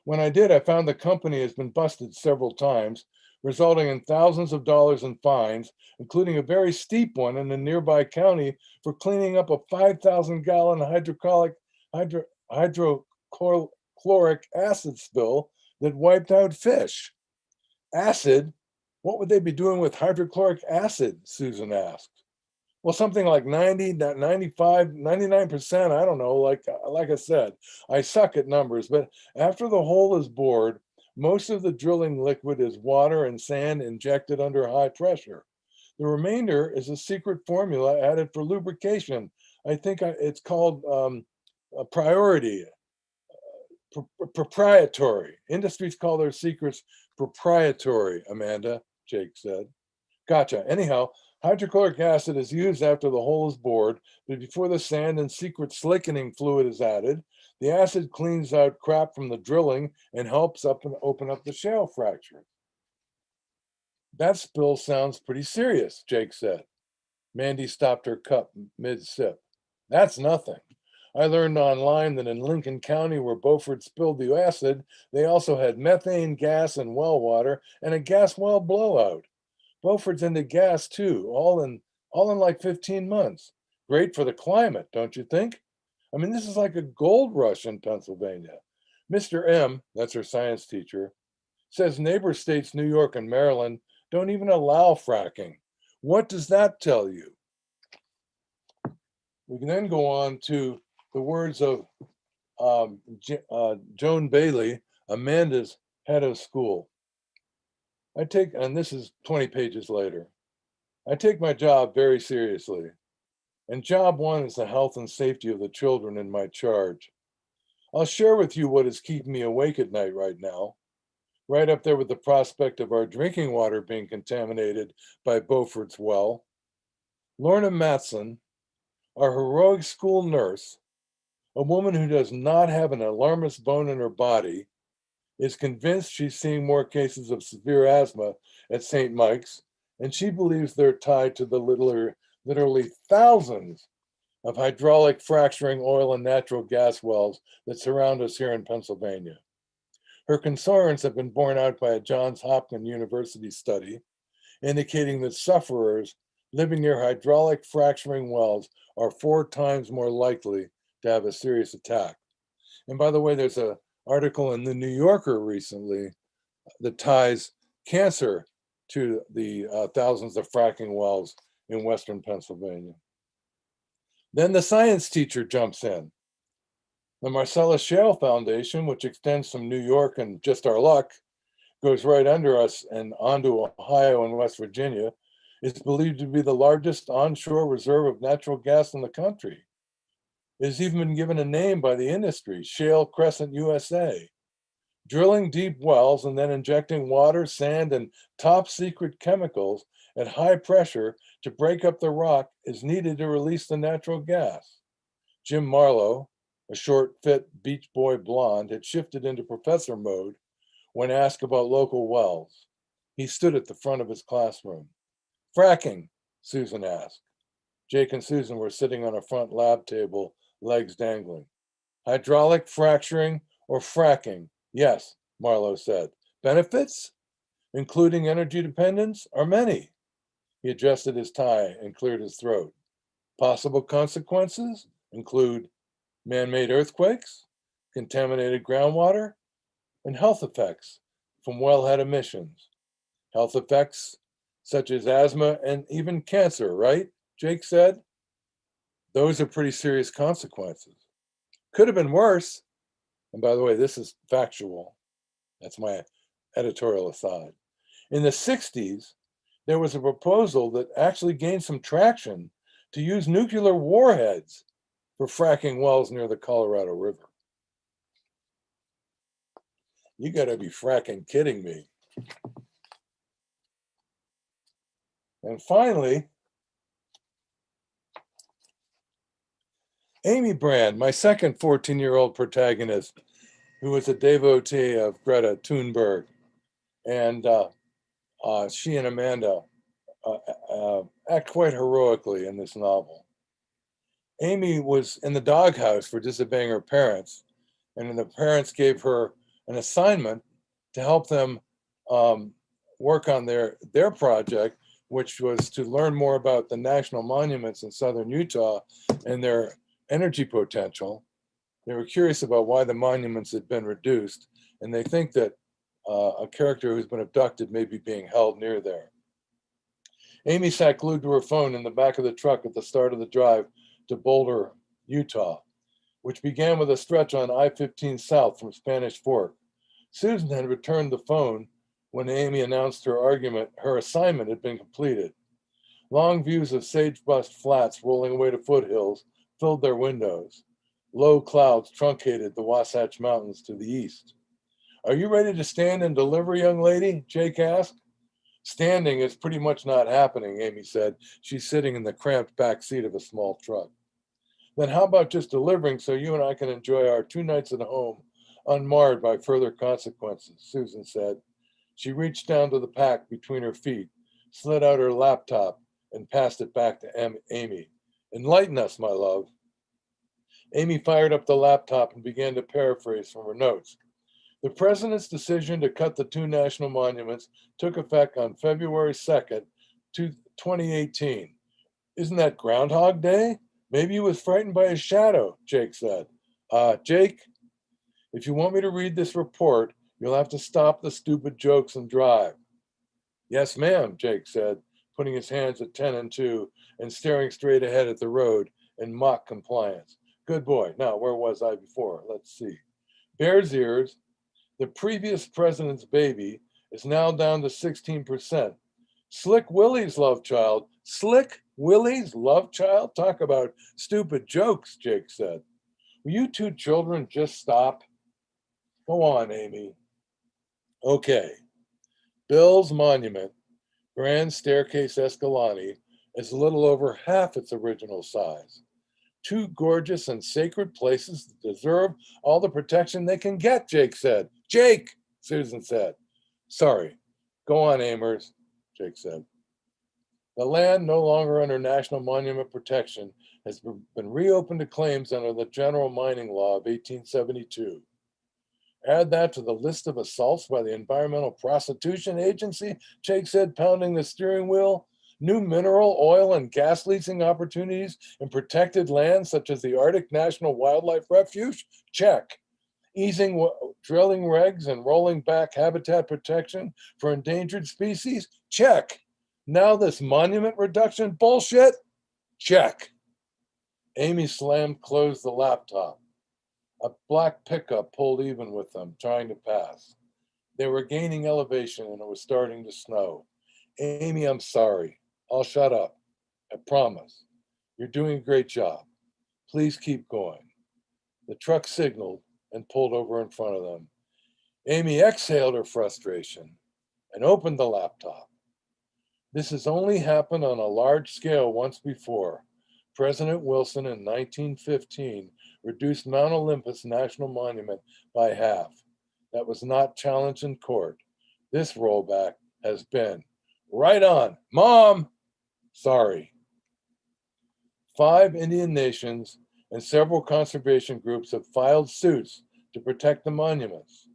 When I did, I found the company has been busted several times, resulting in thousands of dollars in fines, including a very steep one in a nearby county for cleaning up a 5,000-gallon hydrochloric acid spill that wiped out fish. Acid? What would they be doing with hydrochloric acid? Susan asked. Well, something like 90, 95, 99%, I don't know, like I said, I suck at numbers, but after the whole is bored, Most of the drilling liquid is water and sand injected under high pressure. The remainder is a secret formula added for lubrication. I think it's called a priority, proprietary. Industries call their secrets proprietary, Amanda, Jake said. Gotcha. Anyhow, hydrochloric acid is used after the hole is bored, but before the sand and secret slickening fluid is added. The acid cleans out crap from the drilling and helps open up the shale fracture. That spill sounds pretty serious, Jake said. Mandy stopped her cup mid-sip. That's nothing. I learned online that in Lincoln County, where Beaufort spilled the acid, they also had methane gas and well water and a gas well blowout. Beaufort's into gas too, all in like 15 months. Great for the climate, don't you think? I mean, this is like a gold rush in Pennsylvania. Mr. M, that's her science teacher, says neighbor states New York and Maryland don't even allow fracking. What does that tell you? We can then go on to the words of Joan Bailey, Amanda's head of school. And this is 20 pages later, I take my job very seriously. And job one is the health and safety of the children in my charge. I'll share with you what is keeping me awake at night right now, right up there with the prospect of our drinking water being contaminated by Beaufort's well. Lorna Matson, our heroic school nurse, a woman who does not have an alarmist bone in her body, is convinced she's seeing more cases of severe asthma at St. Mike's, and she believes they're tied to the literally thousands of hydraulic fracturing oil and natural gas wells that surround us here in Pennsylvania. Her concerns have been borne out by a Johns Hopkins University study indicating that sufferers living near hydraulic fracturing wells are 4 times more likely to have a serious attack. And by the way, there's an article in the New Yorker recently that ties cancer to the thousands of fracking wells in Western Pennsylvania. Then the science teacher jumps in. The Marcellus Shale Foundation, which extends from New York and just our luck, goes right under us and onto Ohio and West Virginia, is believed to be the largest onshore reserve of natural gas in the country. It has even been given a name by the industry, Shale Crescent USA. Drilling deep wells and then injecting water, sand, and top secret chemicals at high pressure to break up the rock is needed to release the natural gas. Jim Marlowe, a short, fit Beach Boy blonde, had shifted into professor mode when asked about local wells. He stood at the front of his classroom. Fracking, Susan asked. Jake and Susan were sitting on a front lab table, legs dangling. Hydraulic fracturing or fracking? Yes, Marlowe said. Benefits, including energy dependence, are many. He adjusted his tie and cleared his throat. Possible consequences include man-made earthquakes, contaminated groundwater, and health effects from wellhead emissions. Health effects such as asthma and even cancer, right? Jake said. Those are pretty serious consequences. Could have been worse. And by the way, this is factual. That's my editorial aside. In the 60s, there was a proposal that actually gained some traction to use nuclear warheads for fracking wells near the Colorado River. You gotta be fracking kidding me. And finally, Amy Brand, my second 14-year-old protagonist, who was a devotee of Greta Thunberg. And she and Amanda act quite heroically in this novel. Amy was in the doghouse for disobeying her parents, and the parents gave her an assignment to help them work on their project, which was to learn more about the national monuments in southern Utah and their energy potential. They were curious about why the monuments had been reduced, and they think that a character who's been abducted may be being held near there. Amy sat glued to her phone in the back of the truck at the start of the drive to Boulder, Utah, which began with a stretch on I-15 south from Spanish Fork. Susan had returned the phone when Amy announced her assignment had been completed. Long views of sage-brush flats rolling away to foothills filled their windows. Low clouds truncated the Wasatch Mountains to the east. "Are you ready to stand and deliver, young lady?" Jake asked. "Standing is pretty much not happening," Amy said. She's sitting in the cramped back seat of a small truck. "Then how about just delivering so you and I can enjoy our 2 nights at home unmarred by further consequences," Susan said. She reached down to the pack between her feet, slid out her laptop, and passed it back to Amy. "Enlighten us, my love." Amy fired up the laptop and began to paraphrase from her notes. "The president's decision to cut the 2 national monuments took effect on February 2nd, 2018. Isn't that Groundhog Day? Maybe he was frightened by his shadow," Jake said. Jake, if you want me to read this report, you'll have to stop the stupid jokes and drive." "Yes, ma'am," Jake said, putting his hands at 10 and 2 and staring straight ahead at the road in mock compliance. "Good boy. Now, where was I before? Let's see. Bear's ears. The previous president's baby is now down to 16%. Slick Willie's love child. Slick Willie's love child? Talk about stupid jokes," Jake said. "Will you 2 children just stop?" "Go on, Amy." "Okay. Bill's Monument, Grand Staircase Escalante, is a little over half its original size. 2 gorgeous and sacred places that deserve all the protection they can get," Jake said. "Jake," Susan said. "Sorry. Go on, Amers," Jake said. "The land no longer under national monument protection has been reopened to claims under the General Mining Law of 1872. Add that to the list of assaults by the Environmental Prostitution Agency," Jake said, pounding the steering wheel. "New mineral, oil, and gas leasing opportunities in protected lands such as the Arctic National Wildlife Refuge? Check. Easing drilling regs and rolling back habitat protection for endangered species? Check. Now this monument reduction bullshit? Check." Amy slammed closed the laptop. A black pickup pulled even with them, trying to pass. They were gaining elevation and it was starting to snow. "Amy, I'm sorry. I'll shut up. I promise. You're doing a great job. Please keep going." The truck signaled and pulled over in front of them. Amy exhaled her frustration and opened the laptop. This has only happened on a large scale once before. President Wilson in 1915 reduced Mount Olympus National Monument by half. That was not challenged in court. This rollback has been. Right on, Mom. Sorry. 5 Indian nations and several conservation groups have filed suits to protect the monuments.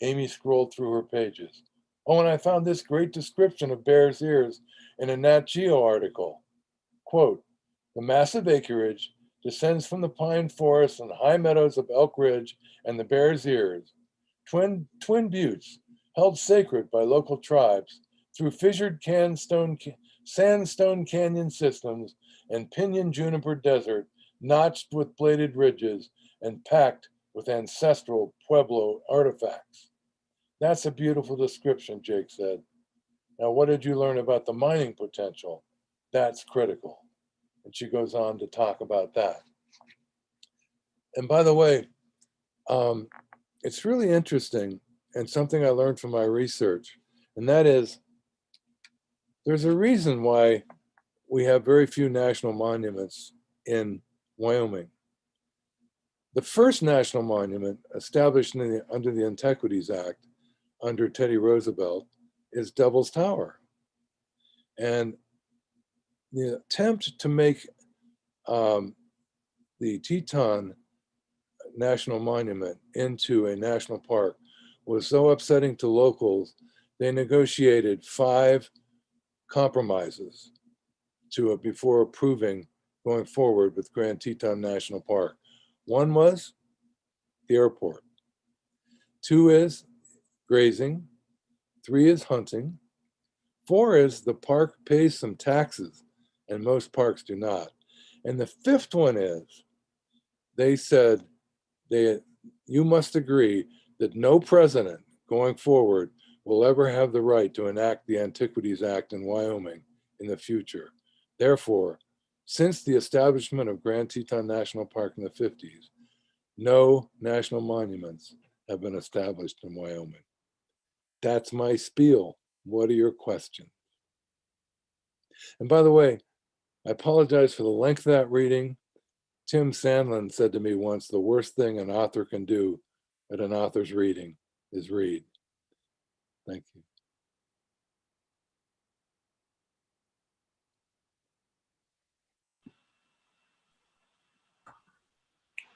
Amy scrolled through her pages. "Oh, and I found this great description of bear's ears in a Nat Geo article. Quote, the massive acreage descends from the pine forests and high meadows of Elk Ridge and the Bear's Ears, twin buttes held sacred by local tribes through fissured sandstone canyon systems and pinyon juniper desert, notched with bladed ridges and packed with ancestral Pueblo artifacts." "That's a beautiful description," Jake said. "Now, what did you learn about the mining potential? That's critical." And she goes on to talk about that. And by the way, it's really interesting and something I learned from my research, and that is there's a reason why we have very few national monuments in Wyoming. The first national monument established under the Antiquities Act under Teddy Roosevelt is Devil's Tower. And the attempt to make the Teton National Monument into a national park was so upsetting to locals, they negotiated 5 compromises before approving going forward with Grand Teton National Park. 1 was the airport. 2 is grazing. 3 is hunting. 4 is the park pays some taxes, and most parks do not. And the 5th one is, they said, you must agree that no president going forward will ever have the right to enact the Antiquities Act in Wyoming in the future. Therefore, since the establishment of Grand Teton National Park in the 50s, no national monuments have been established in Wyoming. That's my spiel. What are your questions? And by the way, I apologize for the length of that reading. Tim Sandlin said to me once, the worst thing an author can do at an author's reading is read. Thank you.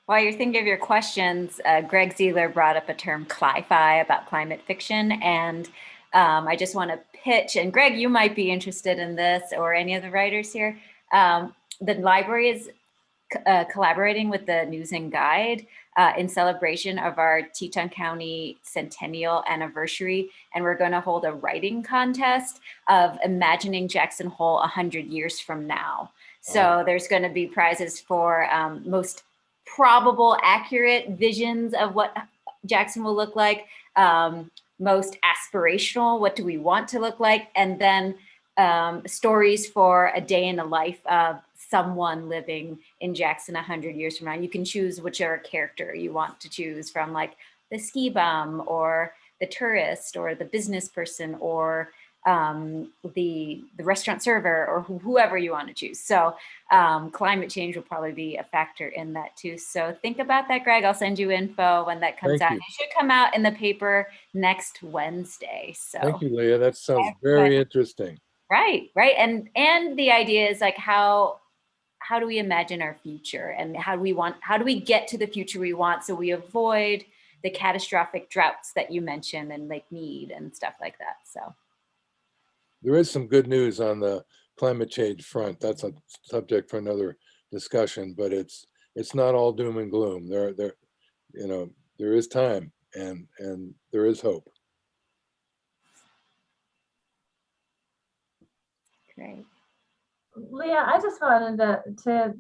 While you're thinking of your questions, Greg Ziegler brought up a term cli-fi about climate fiction. And I just want to pitch, and Greg, you might be interested in this, or any of the writers here. The library is collaborating with the News and Guide in celebration of our Teton County centennial anniversary. And we're going to hold a writing contest of imagining Jackson Hole 100 years from now. So there's going to be prizes for most probable, accurate visions of what Jackson will look like, most aspirational, what do we want to look like, and then stories for a day in the life of someone living in Jackson 100 years from now. You can choose whichever character you want to choose from, like the ski bum or the tourist or the business person or the restaurant server or whoever you want to choose. So climate change will probably be a factor in that too. So think about that, Greg. I'll send you info when that comes out. It should come out in the paper next Wednesday. So thank you, Leah. That sounds very interesting. Right. And the idea is like how do we imagine our future, and how do we get to the future we want so we avoid the catastrophic droughts that you mentioned and Lake Mead and stuff like that. So there is some good news on the climate change front. That's a subject for another discussion, but it's not all doom and gloom. There is time and there is hope. great. Leah, I just wanted to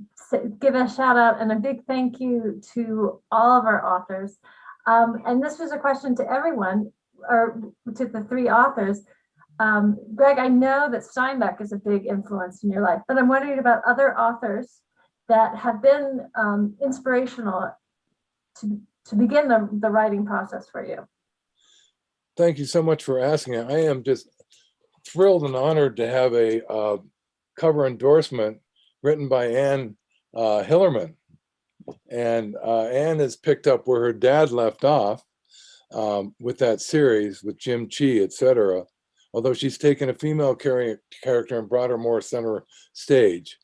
give a shout out and a big thank you to all of our authors. And this was a question to everyone, or to the three authors. Greg, I know that Steinbeck is a big influence in your life, but I'm wondering about other authors that have been inspirational to begin the writing process for you. Thank you so much for asking. I am just thrilled and honored to have a cover endorsement written by Anne Hillerman. And Anne has picked up where her dad left off with that series with Jim Chi, etc. Although she's taken a female character and brought her more center stage.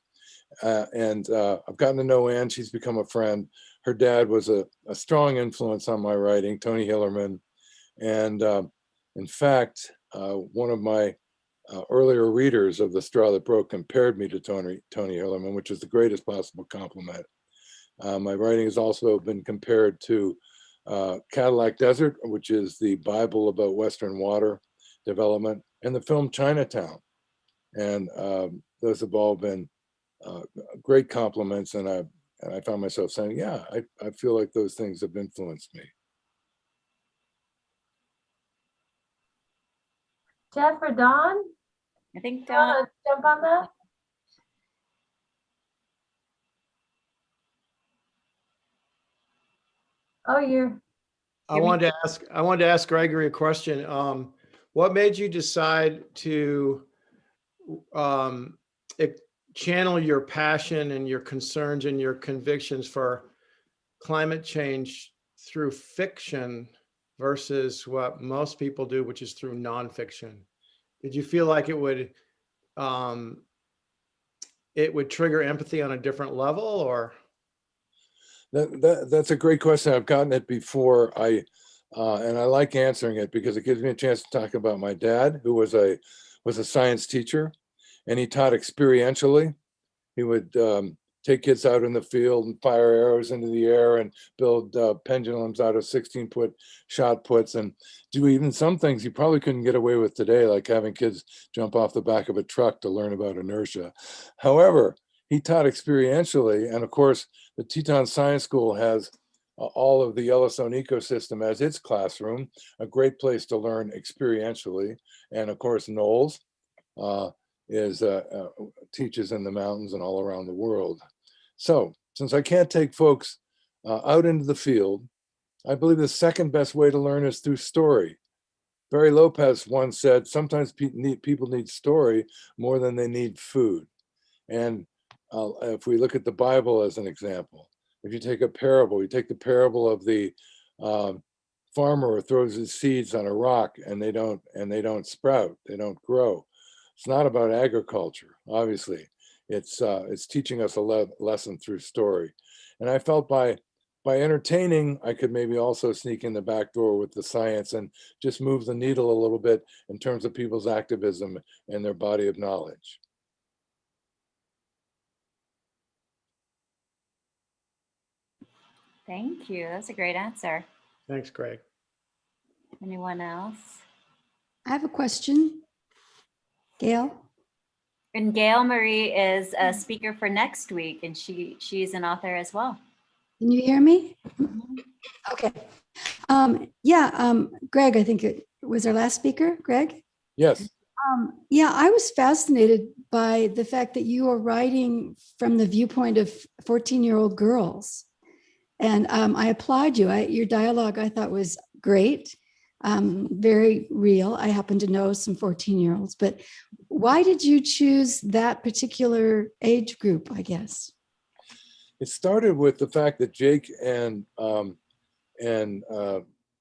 And I've gotten to know Anne. She's become a friend. Her dad was a strong influence on my writing, Tony Hillerman. And in fact, one of my earlier readers of The Straw That Broke compared me to Tony Hillerman, which is the greatest possible compliment. My writing has also been compared to Cadillac Desert, which is the Bible about Western water development, and the film Chinatown. And those have all been great compliments. And I found myself saying, yeah, I feel like those things have influenced me. Jeff or Dawn? I think Do you want to jump on that? Oh, I wanted to ask Gregory a question. What made you decide to channel your passion and your concerns and your convictions for climate change through fiction versus what most people do, which is through nonfiction? Did you feel like it would trigger empathy on a different level, or? That's a great question. I've gotten it before. And I like answering it because it gives me a chance to talk about my dad, who was a science teacher, and he taught experientially. He would take kids out in the field and fire arrows into the air and build pendulums out of 16-foot shot puts and do even some things you probably couldn't get away with today, like having kids jump off the back of a truck to learn about inertia. However, he taught experientially, and of course, the Teton Science School has all of the Yellowstone ecosystem as its classroom, a great place to learn experientially. And of course, Knowles teaches in the mountains and all around the world. So since I can't take folks out into the field, I believe the second best way to learn is through story. Barry Lopez once said, sometimes people need story more than they need food. And if we look at the Bible as an example, if you take a parable, you take the parable of the farmer who throws his seeds on a rock and they don't sprout, they don't grow. It's not about agriculture, obviously. It's teaching us a lesson through story. And I felt by entertaining, I could maybe also sneak in the back door with the science and just move the needle a little bit in terms of people's activism and their body of knowledge. Thank you. That's a great answer. Thanks, Greg. Anyone else? I have a question. Gail? And Gail Marie is a speaker for next week, and she's an author as well. Can you hear me? Okay. Greg, I think it was our last speaker, Greg? Yes. I was fascinated by the fact that you are writing from the viewpoint of 14-year-old girls. And I applaud you. Your dialogue I thought was great, very real. I happen to know some 14-year-olds, but why did you choose that particular age group, I guess? It started with the fact that Jake and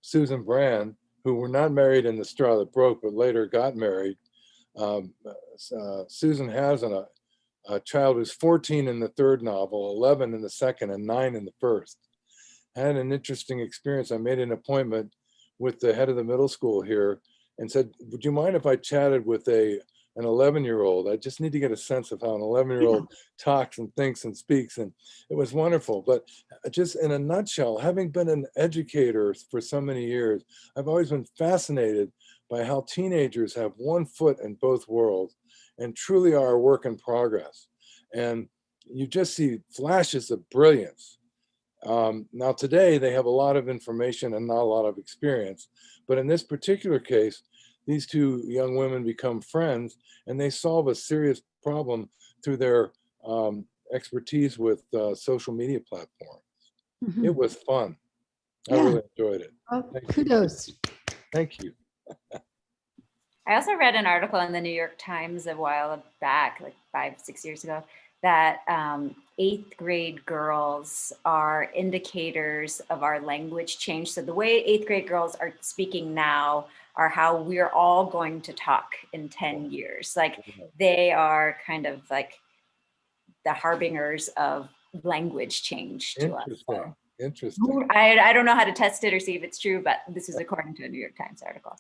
Susan Brand, who were not married in The Straw That Broke, but later got married. Susan has a child who's 14 in the third novel, 11 in the second, and 9 in the first. I had an interesting experience. I made an appointment with the head of the middle school here and said, would you mind if I chatted with an 11-year-old? I just need to get a sense of how an 11-year-old talks and thinks and speaks. And it was wonderful. But just in a nutshell, having been an educator for so many years, I've always been fascinated by how teenagers have one foot in both worlds and truly are a work in progress. And you just see flashes of brilliance. Now today they have a lot of information and not a lot of experience, but in this particular case, these two young women become friends and they solve a serious problem through their expertise with social media platforms. Mm-hmm. It was fun. I really enjoyed it. Well, kudos. Thank you. I also read an article in the New York Times a while back, like 5-6 years ago, that 8th grade girls are indicators of our language change. So the way 8th grade girls are speaking now are how we're all going to talk in 10 years. Like they are kind of like the harbingers of language change to us. So, Interesting. I don't know how to test it or see if it's true, but this is according to a New York Times article.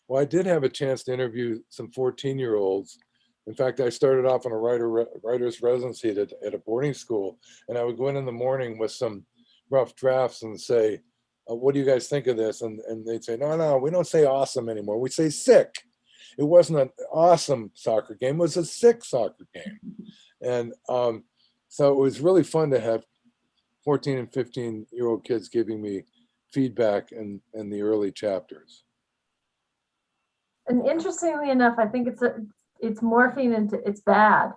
Well, I did have a chance to interview some 14-year-olds. In fact, I started off on a writer's residency at a boarding school, and I would go in the morning with some rough drafts and say, what do you guys think of this? And they'd say, no, we don't say awesome anymore. We say sick. It wasn't an awesome soccer game. It was a sick soccer game. And so it was really fun to have 14 and 15-year-old kids giving me feedback in the early chapters. And interestingly enough, I think it's morphing into it's bad,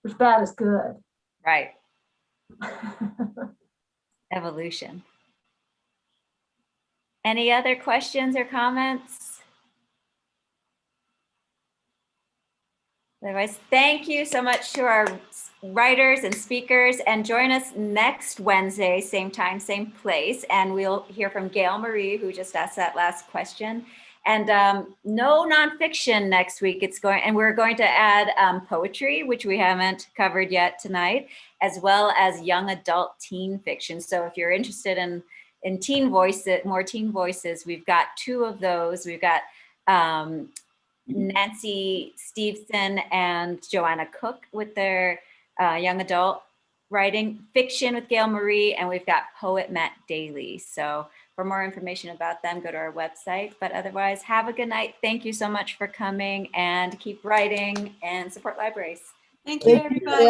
which bad is good. Right. Evolution. Any other questions or comments? Otherwise, thank you so much to our writers and speakers, and join us next Wednesday, same time, same place. And we'll hear from Gail Marie, who just asked that last question. And no nonfiction next week. We're going to add poetry, which we haven't covered yet tonight, as well as young adult teen fiction. So if you're interested in teen voices, more teen voices, we've got 2 of those. We've got Nancy Stevenson and Joanna Cook with their young adult writing, fiction with Gail Marie, and we've got poet Matt Daley. So for more information about them, go to our website. But otherwise, have a good night. Thank you so much for coming, and keep writing and support libraries. Thank you, everybody.